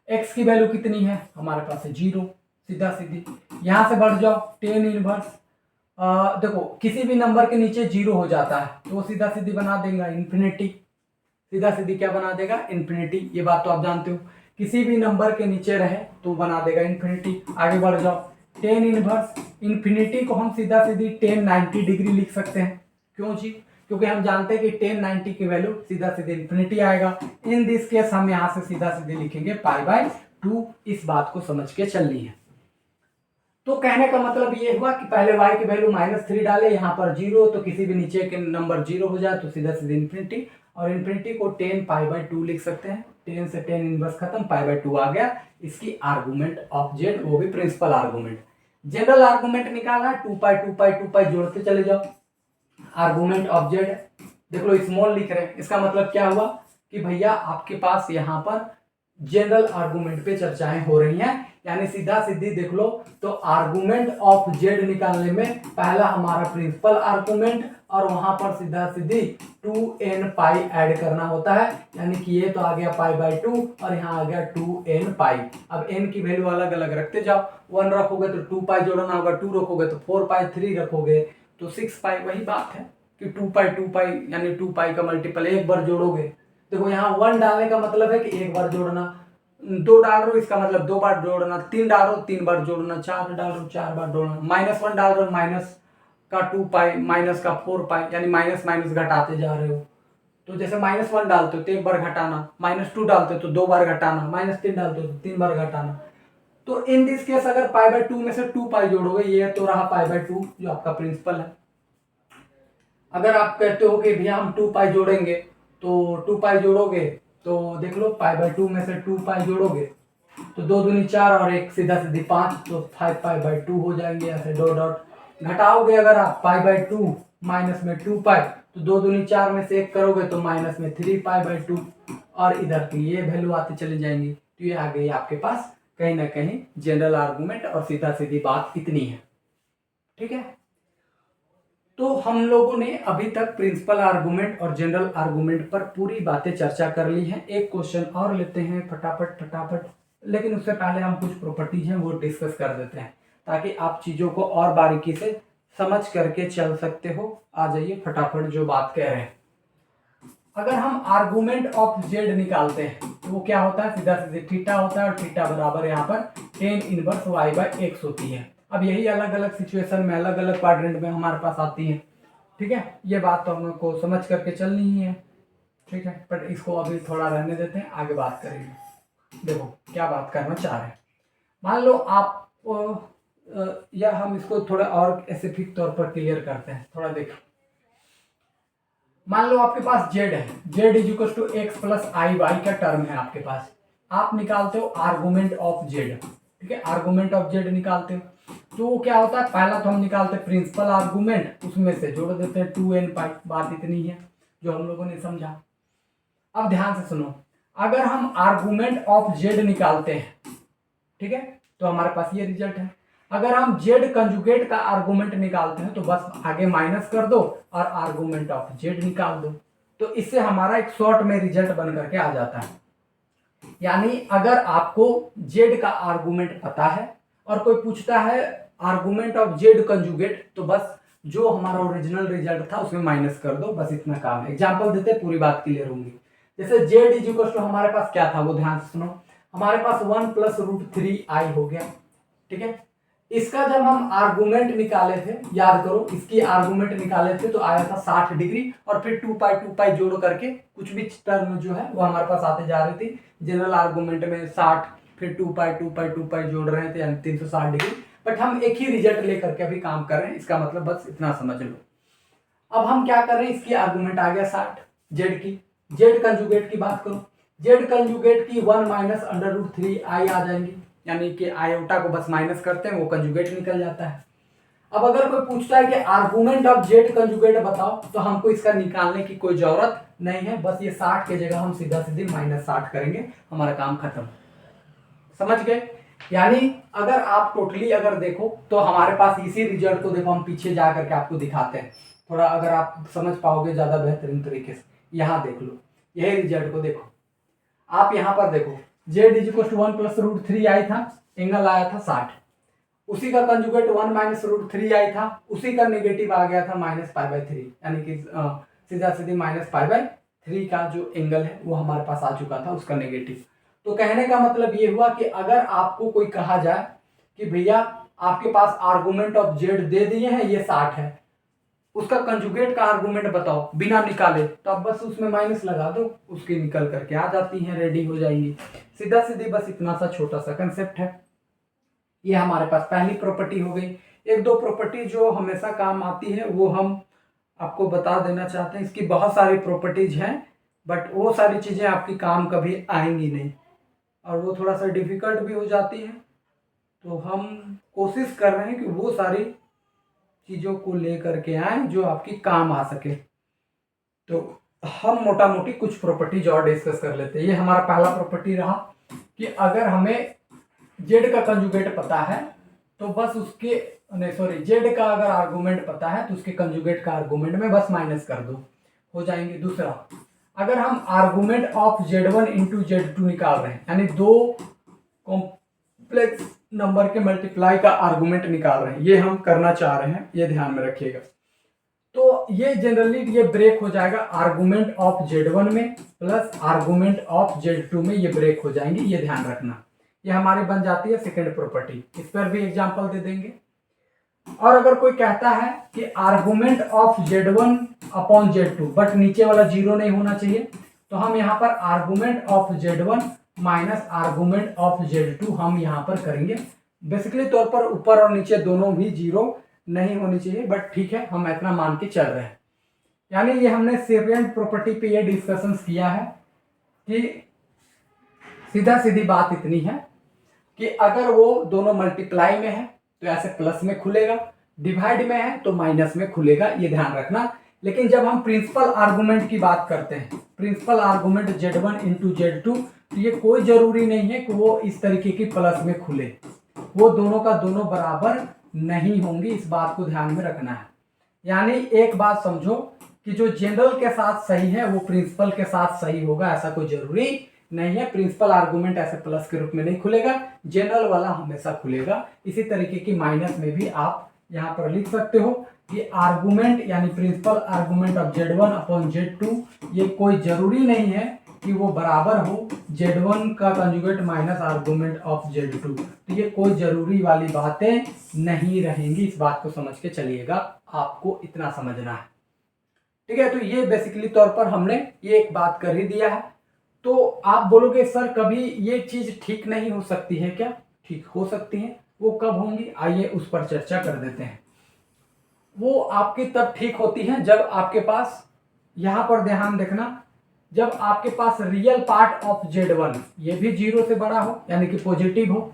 x की वैल्यू कितनी है हमारे पास है 0, सीधा सीधी। यहाँ से बढ़ जाओ tan इनवर्स, देखो किसी भी नंबर के नीचे 0 हो जाता है तो वो सीधा सीधी बना देगा इन्फिनिटी, सीधा सीधी क्या बना देगा, इन्फिनिटी। ये बात तो आप जानते हो, किसी भी नंबर के नीचे रहे तो बना देगा इन्फिनिटी। आगे बढ़ जाओ tan इनवर्स इन्फिनिटी को हम सीधा सीधी tan 90 डिग्री लिख सकते हैं। क्यों जी, क्योंकि हम जानते हैं कि tan 90 की वैल्यू सीधा सीधे इन्फिनिटी आएगा। इन दिस केस हम यहाँ से सीधा सीधे लिखेंगे π/2, इस बात को समझ के चलनी है। तो कहने का मतलब ये हुआ कि पहले y की वैल्यू -3 डाले, यहाँ पर 0, तो किसी भी नीचे के नंबर 0 हो जाए तो सीधा सीधे इन्फिनिटी। और इन्फिनिटी को 10π/2 लिख सकते हैं। 10 से 10 इनवर्स खत्म, π/2 आ गया इसकी आर्गुमेंट ऑफ जेड, वो भी प्रिंसिपल आर्गुमेंट। जनरल आर्गुमेंट निकाला, 2π जोड़ते चले जाओ। आर्गुमेंट ऑफ जेड देख लो स्मॉल लिख रहे हैं, इसका मतलब क्या हुआ कि भैया आपके पास यहाँ पर जनरल आर्गुमेंट पे चर्चाएं हो रही हैं, यानी सीधा सीधी देख लो तो आर्गुमेंट ऑफ जेड निकालने में पहला हमारा प्रिंसिपल आर्गुमेंट और वहां पर सीधा सीधी 2n π ऐड करना होता है, यानी कि ये तो आ गया π/2 और यहाँ आ गया 2n π। अब n की वैल्यू अलग अलग रखते जाओ, 1 रखोगे तो 2π जोड़ना होगा, 2 रखोगे तो 4π, 3 रखोगे तो 6π। वही बात है कि 2π यानी 2π का मल्टीपल एक बार जोड़ोगे। देखो यहाँ 1 डालने का मतलब है कि एक बार जोड़ना, 2 डाल रहे हो इसका मतलब 2 बार जोड़ना, 3 डाल रहे हो 3 बार जोड़ना, 4 डाल रहे हो 4 बार जोड़ना, -1 डाल रहे हो माइनस का 2π, माइनस का 4π, यानी माइनस माइनस घटाते जा रहे हो। तो जैसे -1 डालते हो तो एक बार घटाना, -2 डालते हो तो 2 बार घटाना, -3 डालते हो तो 3 बार घटाना। तो इन दिस केस अगर π/2 में से 2π जोड़ोगे, ये तो रहा π/2 जो आपका प्रिंसिपल है। अगर आप कहते हो कि भैया हम 2π जोड़ेंगे, तो 2π जोड़ोगे तो देख लो π/2 में से 2π जोड़ोगे तो 2 दूनी 4 और 1 सीधा सीधी 5, तो 5π/2 हो जाएंगे। ऐसे डॉट डॉट घटाओगे अगर आप π/2 माइनस में 2π तो 2 दूनी 4 में से 1 करोगे तो माइनस में 3π/2 और इधर की ये वैल्यू आती चली जाएंगी। तो ये आ गई आपके पास कहीं ना कहीं जनरल आर्गुमेंट और सीधा सीधी बात इतनी है। ठीक है, तो हम लोगों ने अभी तक प्रिंसिपल आर्गुमेंट और जनरल आर्गुमेंट पर पूरी बातें चर्चा कर ली हैं। एक क्वेश्चन और लेते हैं फटाफट, लेकिन उससे पहले हम कुछ प्रॉपर्टीज हैं वो डिस्कस कर देते हैं ताकि आप चीज़ों को और बारीकी से समझ करके चल सकते हो। आ जाइए फटाफट जो बात कह रहे हैं। अगर हम आर्गुमेंट ऑफ जेड निकालते हैं तो वो क्या होता है, सीधा सीधे थीटा होता है और थीटा बराबर यहाँ पर tan इनवर्स y/x होती है। अब यही अलग अलग सिचुएशन में अलग अलग क्वाड्रेंट में हमारे पास आती है। ठीक है, ये बात तो हमको समझ करके चलनी ही है। ठीक है, पर इसको अभी थोड़ा रहने देते हैं, आगे बात करेंगे। देखो क्या बात करना चाह रहे हैं। मान लो आप या हम इसको थोड़ा और स्पेसिफिक तौर पर क्लियर करते हैं। थोड़ा देखो, मान लो आपके पास जेड है, z is to x plus i y का टर्म है आपके पास। आप निकालते हो आर्गुमेंट ऑफ जेड। ठीक है, आर्गुमेंट ऑफ जेड निकालते हो तो क्या होता है, पहला तो हम निकालते हैं प्रिंसिपल आर्गुमेंट, उसमें से जोड़ देते हैं 2n π। बात इतनी है जो हम लोगों ने समझा। अब ध्यान से सुनो, अगर हम आर्गुमेंट ऑफ जेड निकालते हैं, ठीक है, तो हमारे पास ये रिजल्ट है। अगर हम जेड कंजुगेट का आर्गुमेंट निकालते हैं तो बस आगे माइनस कर दो और आर्गुमेंट ऑफ जेड निकाल दो, तो इससे हमारा एक शॉर्ट में रिजल्ट बन करके आ जाता है। यानी अगर आपको जेड का आर्गुमेंट पता है और कोई पूछता है आर्गुमेंट ऑफ जेड कंजुगेट, तो बस जो हमारा ओरिजिनल रिजल्ट था उसमें माइनस कर दो, बस इतना काम है। एग्जांपल देते पूरी बात क्लियर होंगी। जैसे जेड इज इक्वल टू हमारे पास क्या था वो ध्यान से सुनो, हमारे पास 1 + √3i हो गया। ठीक है, इसका जब हम आर्गुमेंट निकाले थे, याद करो इसकी आर्गुमेंट निकाले थे तो आया था 60 डिग्री और फिर 2π जोड़ करके कुछ भी टर्म जो है वो हमारे पास आते जा रही थी। जनरल आर्गुमेंट में 60 फिर 2π जोड़ रहे थे यानी 360 डिग्री, बट हम एक ही रिजल्ट लेकर के अभी काम कर रहे हैं। इसका मतलब बस इतना समझ लो। अब हम क्या कर रहे हैं, इसकी आर्गुमेंट आ गया 60 जेड की। जेड कंजुगेट की बात करो, जेड कंजुगेट की 1 - √3i आ जाएंगी, यानी कि आयोटा को बस माइनस करते हैं वो कंजुगेट निकल जाता है। अब अगर कोई पूछता है कि आर्गुमेंट ऑफ जेड कंजुगेट बताओ, तो हमको इसका निकालने की कोई जरूरत नहीं है, बस ये 60 की जगह हम सीधा सीधी -60 करेंगे, हमारा काम खत्म। समझ गए? यानी अगर आप टोटली अगर देखो तो हमारे पास इसी रिजल्ट को देखो, हम पीछे जा करके आपको दिखाते हैं थोड़ा, अगर आप समझ पाओगे ज्यादा बेहतरीन तरीके से। यहाँ देख लो, यही रिजल्ट को देखो, आप यहाँ पर देखो Z is equal to 1 + √3i था, एंगल आया था 60, उसी का कंजुगेट 1 - √3i था, उसी का नेगेटिव आ गया था -π/3, यानी कि सीधा सीधी -π/3 का जो एंगल है वो हमारे पास आ चुका था, उसका नेगेटिव। तो कहने का मतलब ये हुआ कि अगर आपको कोई कहा जाए कि भैया आपके पास आर्गुमेंट ऑफ जेड दे दिए हैं ये 60 है, उसका कंजुगेट का आर्गुमेंट बताओ बिना निकाले, तो अब बस उसमें माइनस लगा दो, उसकी निकल करके आ जाती हैं, रेडी हो जाएंगी। सीधा सीधी बस इतना सा छोटा सा कंसेप्ट है। ये हमारे पास पहली प्रॉपर्टी हो गई। एक दो प्रॉपर्टी जो हमेशा काम आती है वो हम आपको बता देना चाहते हैं। इसकी बहुत सारी प्रॉपर्टीज हैं, बट वो सारी चीज़ें आपकी काम कभी आएंगी नहीं और वो थोड़ा सा डिफ़िकल्ट भी हो जाती हैं। तो हम कोशिश कर रहे हैं कि वो सारी चीज़ों को लेकर के आएँ जो आपकी काम आ सके। तो हम मोटा मोटी कुछ प्रॉपर्टीज और डिस्कस कर लेते हैं। ये हमारा पहला प्रॉपर्टी रहा कि अगर हमें जेड का कंजुगेट पता है तो बस उसके नहीं सॉरी जेड का अगर आर्गूमेंट पता है तो उसके कंजुगेट का आर्गूमेंट में बस माइनस कर दो, हो जाएंगे। दूसरा, अगर हम argument of Z1 into Z2 निकाल रहे हैं यानी दो कॉम्प्लेक्स नंबर के मल्टीप्लाई का आर्गूमेंट निकाल रहे हैं, ये हम करना चाह रहे हैं, ये ध्यान में रखिएगा। तो ये जनरली ये ब्रेक हो जाएगा आर्गूमेंट ऑफ Z1 में प्लस आर्गूमेंट ऑफ Z2 में, ये ब्रेक हो जाएंगे, ये ध्यान रखना। ये हमारी बन जाती है सेकेंड प्रॉपर्टी। इस पर भी एग्जांपल दे देंगे। और अगर कोई कहता है कि argument of Z1 upon Z2 but नीचे वाला जीरो नहीं होना चाहिए, तो हम यहाँ पर argument of Z1 minus argument of Z2 हम यहाँ पर करेंगे। बेसिकली तौर पर ऊपर और नीचे दोनों भी जीरो नहीं होनी चाहिए, बट ठीक है हम इतना मान के चल रहे हैं। यानी ये हमने सेकेंड प्रॉपर्टी पे ये डिस्कशन किया है कि सीधा सीधी बात इतनी है कि अगर वो दोनों मल्टीप्लाई में है तो ऐसे प्लस में खुलेगा, डिवाइड में है तो माइनस में खुलेगा, ये ध्यान रखना। लेकिन जब हम प्रिंसिपल आर्गूमेंट की बात करते हैं, principal argument Z1 into Z2, तो ये कोई जरूरी नहीं है कि वो इस तरीके की प्लस में खुले, वो दोनों का दोनों बराबर नहीं होंगी, इस बात को ध्यान में रखना है। यानी एक बात समझो कि जो जनरल के साथ सही है वो प्रिंसिपल के साथ सही होगा, ऐसा कोई जरूरी नहीं है। प्रिंसिपल आर्गूमेंट ऐसे प्लस के रूप में नहीं खुलेगा, जनरल वाला हमेशा खुलेगा। इसी तरीके की माइनस में भी आप यहाँ पर लिख सकते हो कि आर्गूमेंट यानी principal argument of Z1 upon Z2, ये कोई जरूरी नहीं है कि वो बराबर हो Z1 का conjugate minus argument of Z2, तो ये कोई जरूरी वाली बातें नहीं रहेंगी, इस बात को समझ के चलिएगा, आपको इतना समझना है, ठीक है। तो ये बेसिकली तौर पर हमने ये एक बात कर ही दिया है। तो आप बोलोगे सर कभी ये चीज ठीक नहीं हो सकती है क्या? ठीक हो सकती है। वो कब होंगी, आइए उस पर चर्चा कर देते हैं। वो आपकी तब ठीक होती है जब आपके पास, यहां पर ध्यान देखना, जब आपके पास रियल पार्ट ऑफ Z1 ये भी जीरो से बड़ा हो यानी कि पॉजिटिव हो,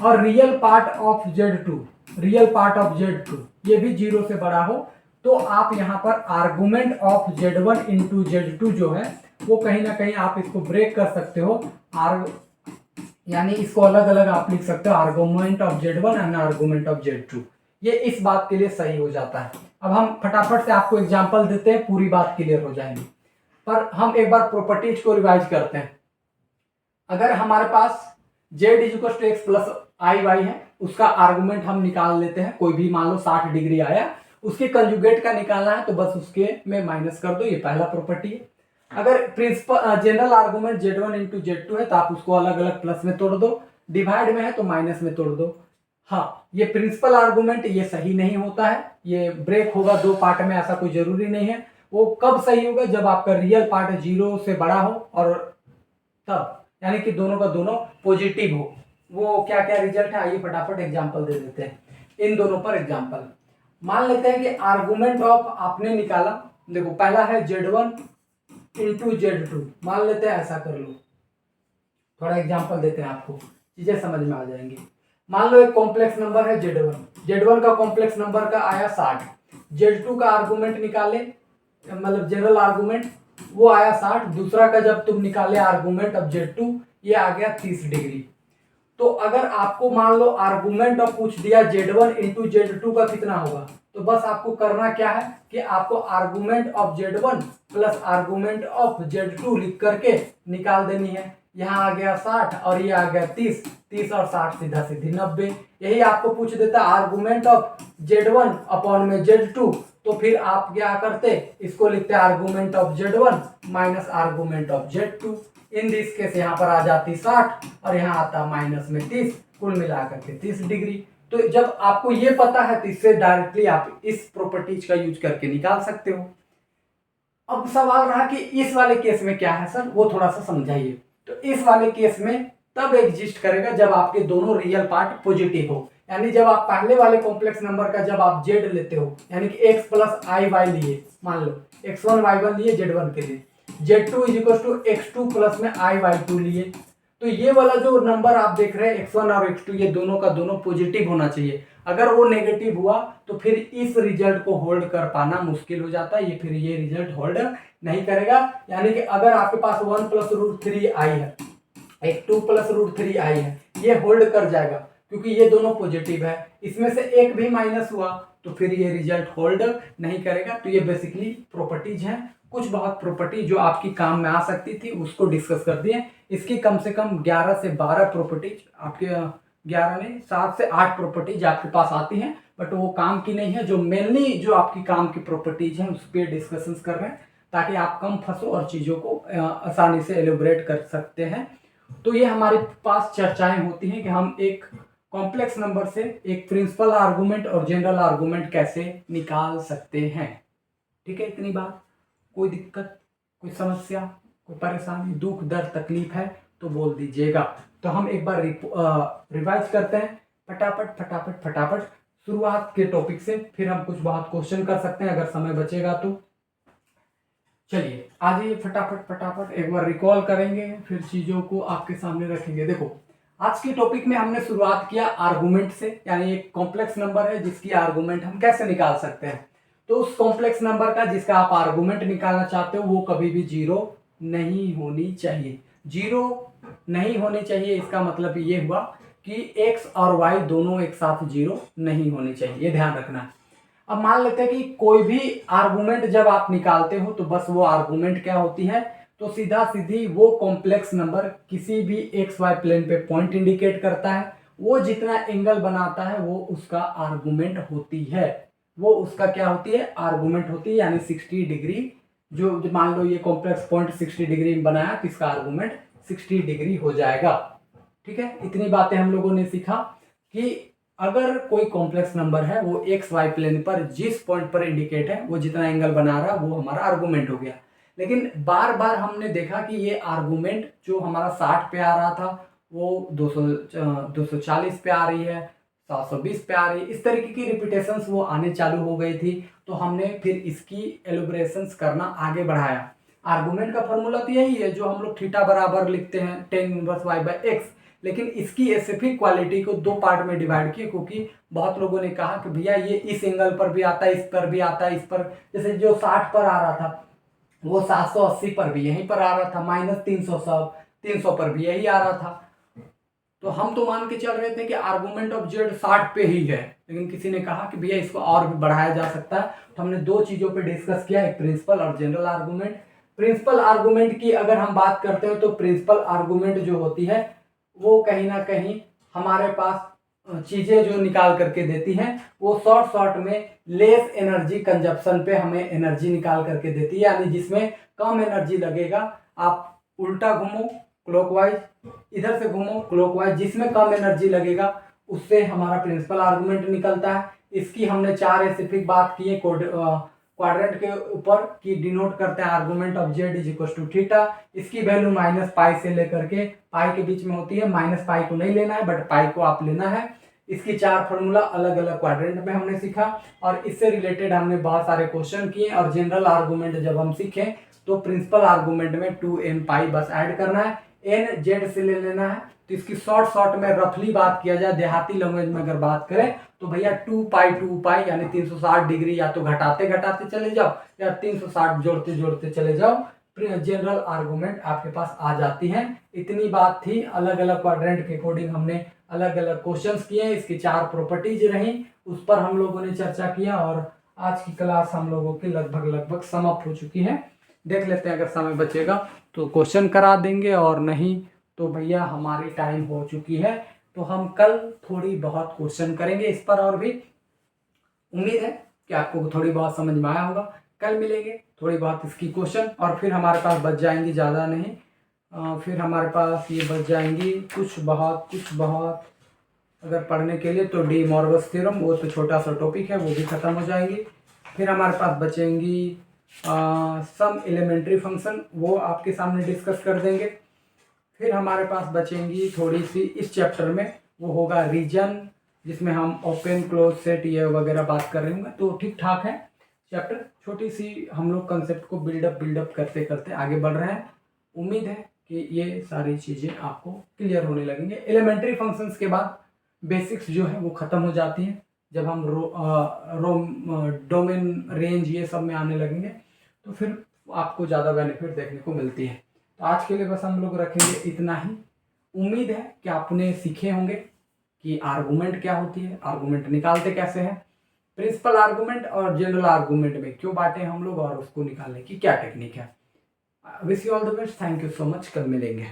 और real part of Z2 real part of Z2 ये भी जीरो से बड़ा हो, तो आप यहाँ पर argument of Z1 into Z2 जो है वो कहीं ना कहीं आप इसको ब्रेक कर सकते हो। यानी इसको अलग अलग आप लिख सकते हो, argument of Z1 and argument of Z2, ये इस बात के लिए सही हो जाता है। अब हम फटाफट से आपको एग्जांपल देते हैं, पूरी बात क्लियर हो जाएगी। पर हम एक बार प्रॉपर्टीज को रिवाइज करते हैं। अगर हमारे पास Z is x plus i y है, उसका आर्गूमेंट हम निकाल लेते हैं, कोई भी मान लो 60 डिग्री आया, उसके कंजुगेट का निकालना है तो बस उसके में माइनस कर दो, ये पहला प्रॉपर्टी है। अगर principal general argument Z1 into Z2 है तो आप उसको अलग अलग प्लस में तोड़ दो, डिवाइड में है तो माइनस में तोड़ दो। हाँ, ये प्रिंसिपल आर्गूमेंट ये सही नहीं होता है, ये ब्रेक होगा दो पार्ट में, ऐसा कोई जरूरी नहीं है। वो कब सही होगा, जब आपका रियल पार्ट जीरो से बड़ा हो और तब, यानी कि दोनों का दोनों पॉजिटिव हो। वो क्या क्या रिजल्ट है, आइए फटाफट एग्जांपल दे देते हैं इन दोनों पर एग्जांपल। मान लेते हैं कि आर्गूमेंट ऑफ आपने निकाला, देखो पहला है Z1 इंटू Z2, मान लेते हैं ऐसा कर लो, थोड़ा एग्जांपल देते हैं आपको, चीजें समझ में आ जाएंगी। मान लो एक कॉम्प्लेक्स नंबर है Z1 का कॉम्प्लेक्स नंबर का आया 60, Z2 का आर्गूमेंट निकाले, मतलब जनरल आर्गूमेंट वो आया 60, दूसरा का जब तुम निकाले आर्गूमेंट ऑफ Z2 ये आ गया 30 डिग्री। तो अगर आपको मान लो आर्गूमेंट ऑफ पूछ दिया Z1 इंटू Z2 का कितना होगा, तो बस आपको करना क्या है कि आपको argument of Z1 plus argument of Z2 लिख करके निकाल देनी है। यहाँ आ गया 60 और ये आ गया 30, 30 और 60 सीधा सीधी 90। यही आपको पूछ देता आर्गूमेंट ऑफ Z1 अपॉन में Z2, तो फिर आप क्या करते, इसको लिखते argument of Z1 minus argument of Z2। In this case यहाँ पर आ जाती 60 और यहाँ आता माइनस में 30, कुल मिलाकर के 30 डिग्री। तो जब आपको ये पता है तो इससे डायरेक्टली आप इस प्रॉपर्टीज का यूज करके निकाल सकते हो। अब सवाल रहा कि इस वाले केस में क्या है सर, वो थोड़ा सा समझाइए। तो इस वाले केस में तब एग्जिस्ट करेगा जब आपके दोनों रियल पार्ट पॉजिटिव हो, यानी जब आप पहले वाले कॉम्प्लेक्स नंबर का जब आप Z लेते हो, यानी कि x प्लस आई वाई लिए, मान लो x1 y1 लिए Z1 के लिए, Z2 is equal to x2 plus में I/2 लिए। तो ये वाला जो नंबर आप देख रहे हैं x1 और x2, ये दोनों का दोनों पॉजिटिव होना चाहिए। अगर वो नेगेटिव हुआ तो फिर इस रिजल्ट को होल्ड कर पाना मुश्किल हो जाता है, ये फिर ये रिजल्ट होल्ड नहीं करेगा। यानी कि अगर आपके पास 1 प्लस रूट 3i है, एक 2 प्लस रूट 3i है, ये होल्ड कर जाएगा क्योंकि ये दोनों पॉजिटिव है। इसमें से एक भी माइनस हुआ तो फिर ये रिजल्ट होल्ड नहीं करेगा। तो ये बेसिकली प्रॉपर्टीज हैं, कुछ बहुत प्रॉपर्टी जो आपकी काम में आ सकती थी उसको डिस्कस कर दिए। इसकी कम से कम 11 से 12 प्रॉपर्टीज आपके 11 नहीं 7 से 8 प्रॉपर्टीज आपके पास आती हैं, बट वो काम की नहीं है। जो मेनली जो आपकी काम की प्रॉपर्टीज हैं उस पर डिस्कशन कर रहे हैं ताकि आप कम फंसो और चीज़ों को आसानी से एलिब्रेट कर सकते हैं। तो ये हमारे पास चर्चाएं होती हैं कि हम एक कॉम्प्लेक्स नंबर से एक प्रिंसिपल आर्गुमेंट और जनरल आर्गुमेंट कैसे निकाल सकते हैं। ठीक है, इतनी बात। कोई दिक्कत, कोई समस्या, कोई परेशानी, दुख दर्द तकलीफ है तो बोल दीजिएगा। तो हम एक बार रिवाइज करते हैं फटाफट फटाफट फटाफट शुरुआत के टॉपिक से, फिर हम कुछ बहुत क्वेश्चन कर सकते हैं अगर समय बचेगा तो। चलिए आज ये फटाफट फटाफट एक बार रिकॉल करेंगे, फिर चीज़ों को आपके सामने रखेंगे। देखो आज के टॉपिक में हमने शुरुआत किया आर्गुमेंट से, यानी एक कॉम्प्लेक्स नंबर है जिसकी आर्गुमेंट हम कैसे निकाल सकते हैं। तो उस कॉम्प्लेक्स नंबर का जिसका आप आर्गुमेंट निकालना चाहते हो वो कभी भी जीरो नहीं होनी चाहिए। जीरो नहीं होनी चाहिए इसका मतलब ये हुआ कि x और y दोनों एक साथ जीरो नहीं होनी चाहिए, ये ध्यान रखना है। अब मान लेते हैं कि कोई भी आर्गुमेंट जब आप निकालते हो तो बस वो आर्गुमेंट क्या होती है, तो सीधा सीधी वो कॉम्प्लेक्स नंबर किसी भी एक्स वाई प्लेन पे पॉइंट इंडिकेट करता है, वो जितना एंगल बनाता है वो उसका आर्गुमेंट होती है, वो उसका क्या होती है, आर्गुमेंट होती है। यानी 60 डिग्री जो मान लो ये कॉम्प्लेक्स पॉइंट 60 डिग्री में बनाया तो इसका आर्गुमेंट 60 डिग्री हो जाएगा। ठीक है, इतनी बातें हम लोगों ने सीखा कि अगर कोई कॉम्प्लेक्स नंबर है वो एक्स वाई प्लेन पर जिस पॉइंट पर इंडिकेट है वो जितना एंगल बना रहा है वो हमारा आर्गुमेंट हो गया। लेकिन बार बार हमने देखा कि ये आर्गुमेंट जो हमारा 60 पे आ रहा था वो 240 पे आ रही है, 720 पे आ रही है, इस तरीके की रिपीटेशंस वो आने चालू हो गई थी। तो हमने फिर इसकी एलिब्रेशंस करना आगे बढ़ाया। आर्गुमेंट का फॉर्मूला तो यही है जो हम लोग थीटा बराबर लिखते हैं tan inverse y by x, लेकिन इसकी स्पेसिफिक क्वालिटी को दो पार्ट में डिवाइड किया क्योंकि बहुत लोगों ने कहा कि भैया ये इस एंगल पर भी आता है, इस पर भी आता है, इस पर जैसे जो 60 पर आ रहा था वो 780 पर भी यहीं पर आ रहा था, -300 पर भी यही आ रहा था। तो हम तो मान के चल रहे थे कि आर्गुमेंट ऑफ जेड 60 पे ही है, लेकिन किसी ने कहा कि भैया इसको और भी बढ़ाया जा सकता है। तो हमने दो चीजों पे डिस्कस किया, एक प्रिंसिपल और जनरल आर्गुमेंट। प्रिंसिपल आर्गुमेंट की अगर हम बात करते हैं तो प्रिंसिपल आर्गुमेंट जो होती है वो कहीं ना कहीं हमारे पास चीजें जो निकाल करके देती हैं वो शॉर्ट में लेस एनर्जी कंजप्शन पे हमें एनर्जी निकाल करके देती है, यानी जिसमें कम एनर्जी लगेगा। आप उल्टा घूमो क्लॉकवाइज, इधर से घूमो क्लॉकवाइज, जिसमें कम एनर्जी लगेगा उससे हमारा प्रिंसिपल आर्गुमेंट निकलता है। इसकी हमने 4 स्पेसिफिक बात की है क्वाड्रेंट के ऊपर की डिनोट करते हैं argument of z is equal to theta. इसकी वैल्यू -पाई से लेकर के पाई के बीच में होती है, -पाई को नहीं लेना है बट पाई को आप लेना है। इसकी 4 फॉर्मूला अलग अलग क्वाड्रेंट में हमने सीखा और इससे रिलेटेड हमने बहुत सारे क्वेश्चन किए। और जनरल आर्गुमेंट जब हम सीखें तो प्रिंसिपल आर्गुमेंट में 2n पाई बस ऐड करना है, n जेड से ले लेना है। तो इसकी शॉर्ट में रफली बात किया जाए, देहाती लैंग्वेज में अगर बात करें तो भैया 2 पाई यानी 360 डिग्री या तो घटाते घटाते चले जाओ या 360 जोड़ते जोड़ते चले जाओ, जनरल आर्गुमेंट आपके पास आ जाती है। इतनी बात थी। अलग अलग क्वाड्रेंट के अकॉर्डिंग हमने अलग अलग क्वेश्चंस किए, इसकी 4 प्रॉपर्टीज रही, उस पर हम लोगों ने चर्चा किया और आज की क्लास हम लोगों की लगभग समाप्त हो चुकी है। देख लेते हैं अगर समय बचेगा तो क्वेश्चन करा देंगे और नहीं तो भैया हमारी टाइम हो चुकी है। तो हम कल थोड़ी बहुत क्वेश्चन करेंगे इस पर और भी उम्मीद है कि आपको थोड़ी बहुत समझ में आया होगा। कल मिलेंगे थोड़ी बहुत इसकी क्वेश्चन और फिर हमारे पास बच जाएंगी, ज़्यादा नहीं, फिर हमारे पास ये बच जाएंगी कुछ बहुत अगर पढ़ने के लिए तो डी मॉर्गस थ्योरम, वो तो छोटा सा टॉपिक है, वो भी ख़त्म हो जाएंगी। फिर हमारे पास बचेंगी सम एलिमेंट्री फंक्शन, वो आपके सामने डिस्कस कर देंगे। फिर हमारे पास बचेंगी थोड़ी सी इस चैप्टर में वो होगा रीजन, जिसमें हम ओपन क्लोज सेट ये वगैरह बात कर रहे होंगे। तो ठीक ठाक है, चैप्टर छोटी सी हम लोग कंसेप्ट को बिल्डअप करते करते आगे बढ़ रहे हैं। उम्मीद है कि ये सारी चीज़ें आपको क्लियर होने लगेंगे। एलिमेंट्री फंक्शंस के बाद बेसिक्स जो है वो ख़त्म हो जाती हैं। जब हम डोमेन रेंज ये सब में आने लगेंगे तो फिर आपको ज़्यादा बेनिफिट देखने को मिलती है। तो आज के लिए बस हम लोग रखेंगे इतना ही। उम्मीद है कि आपने सीखे होंगे कि आर्गूमेंट क्या होती है, आर्गूमेंट निकालते कैसे हैं, प्रिंसिपल आर्गूमेंट और जनरल आर्गूमेंट में क्यों बांटे हम लोग और उसको निकालने की क्या टेक्निक है। Wish you all the best. Thank you so much. कल मिलेंगे।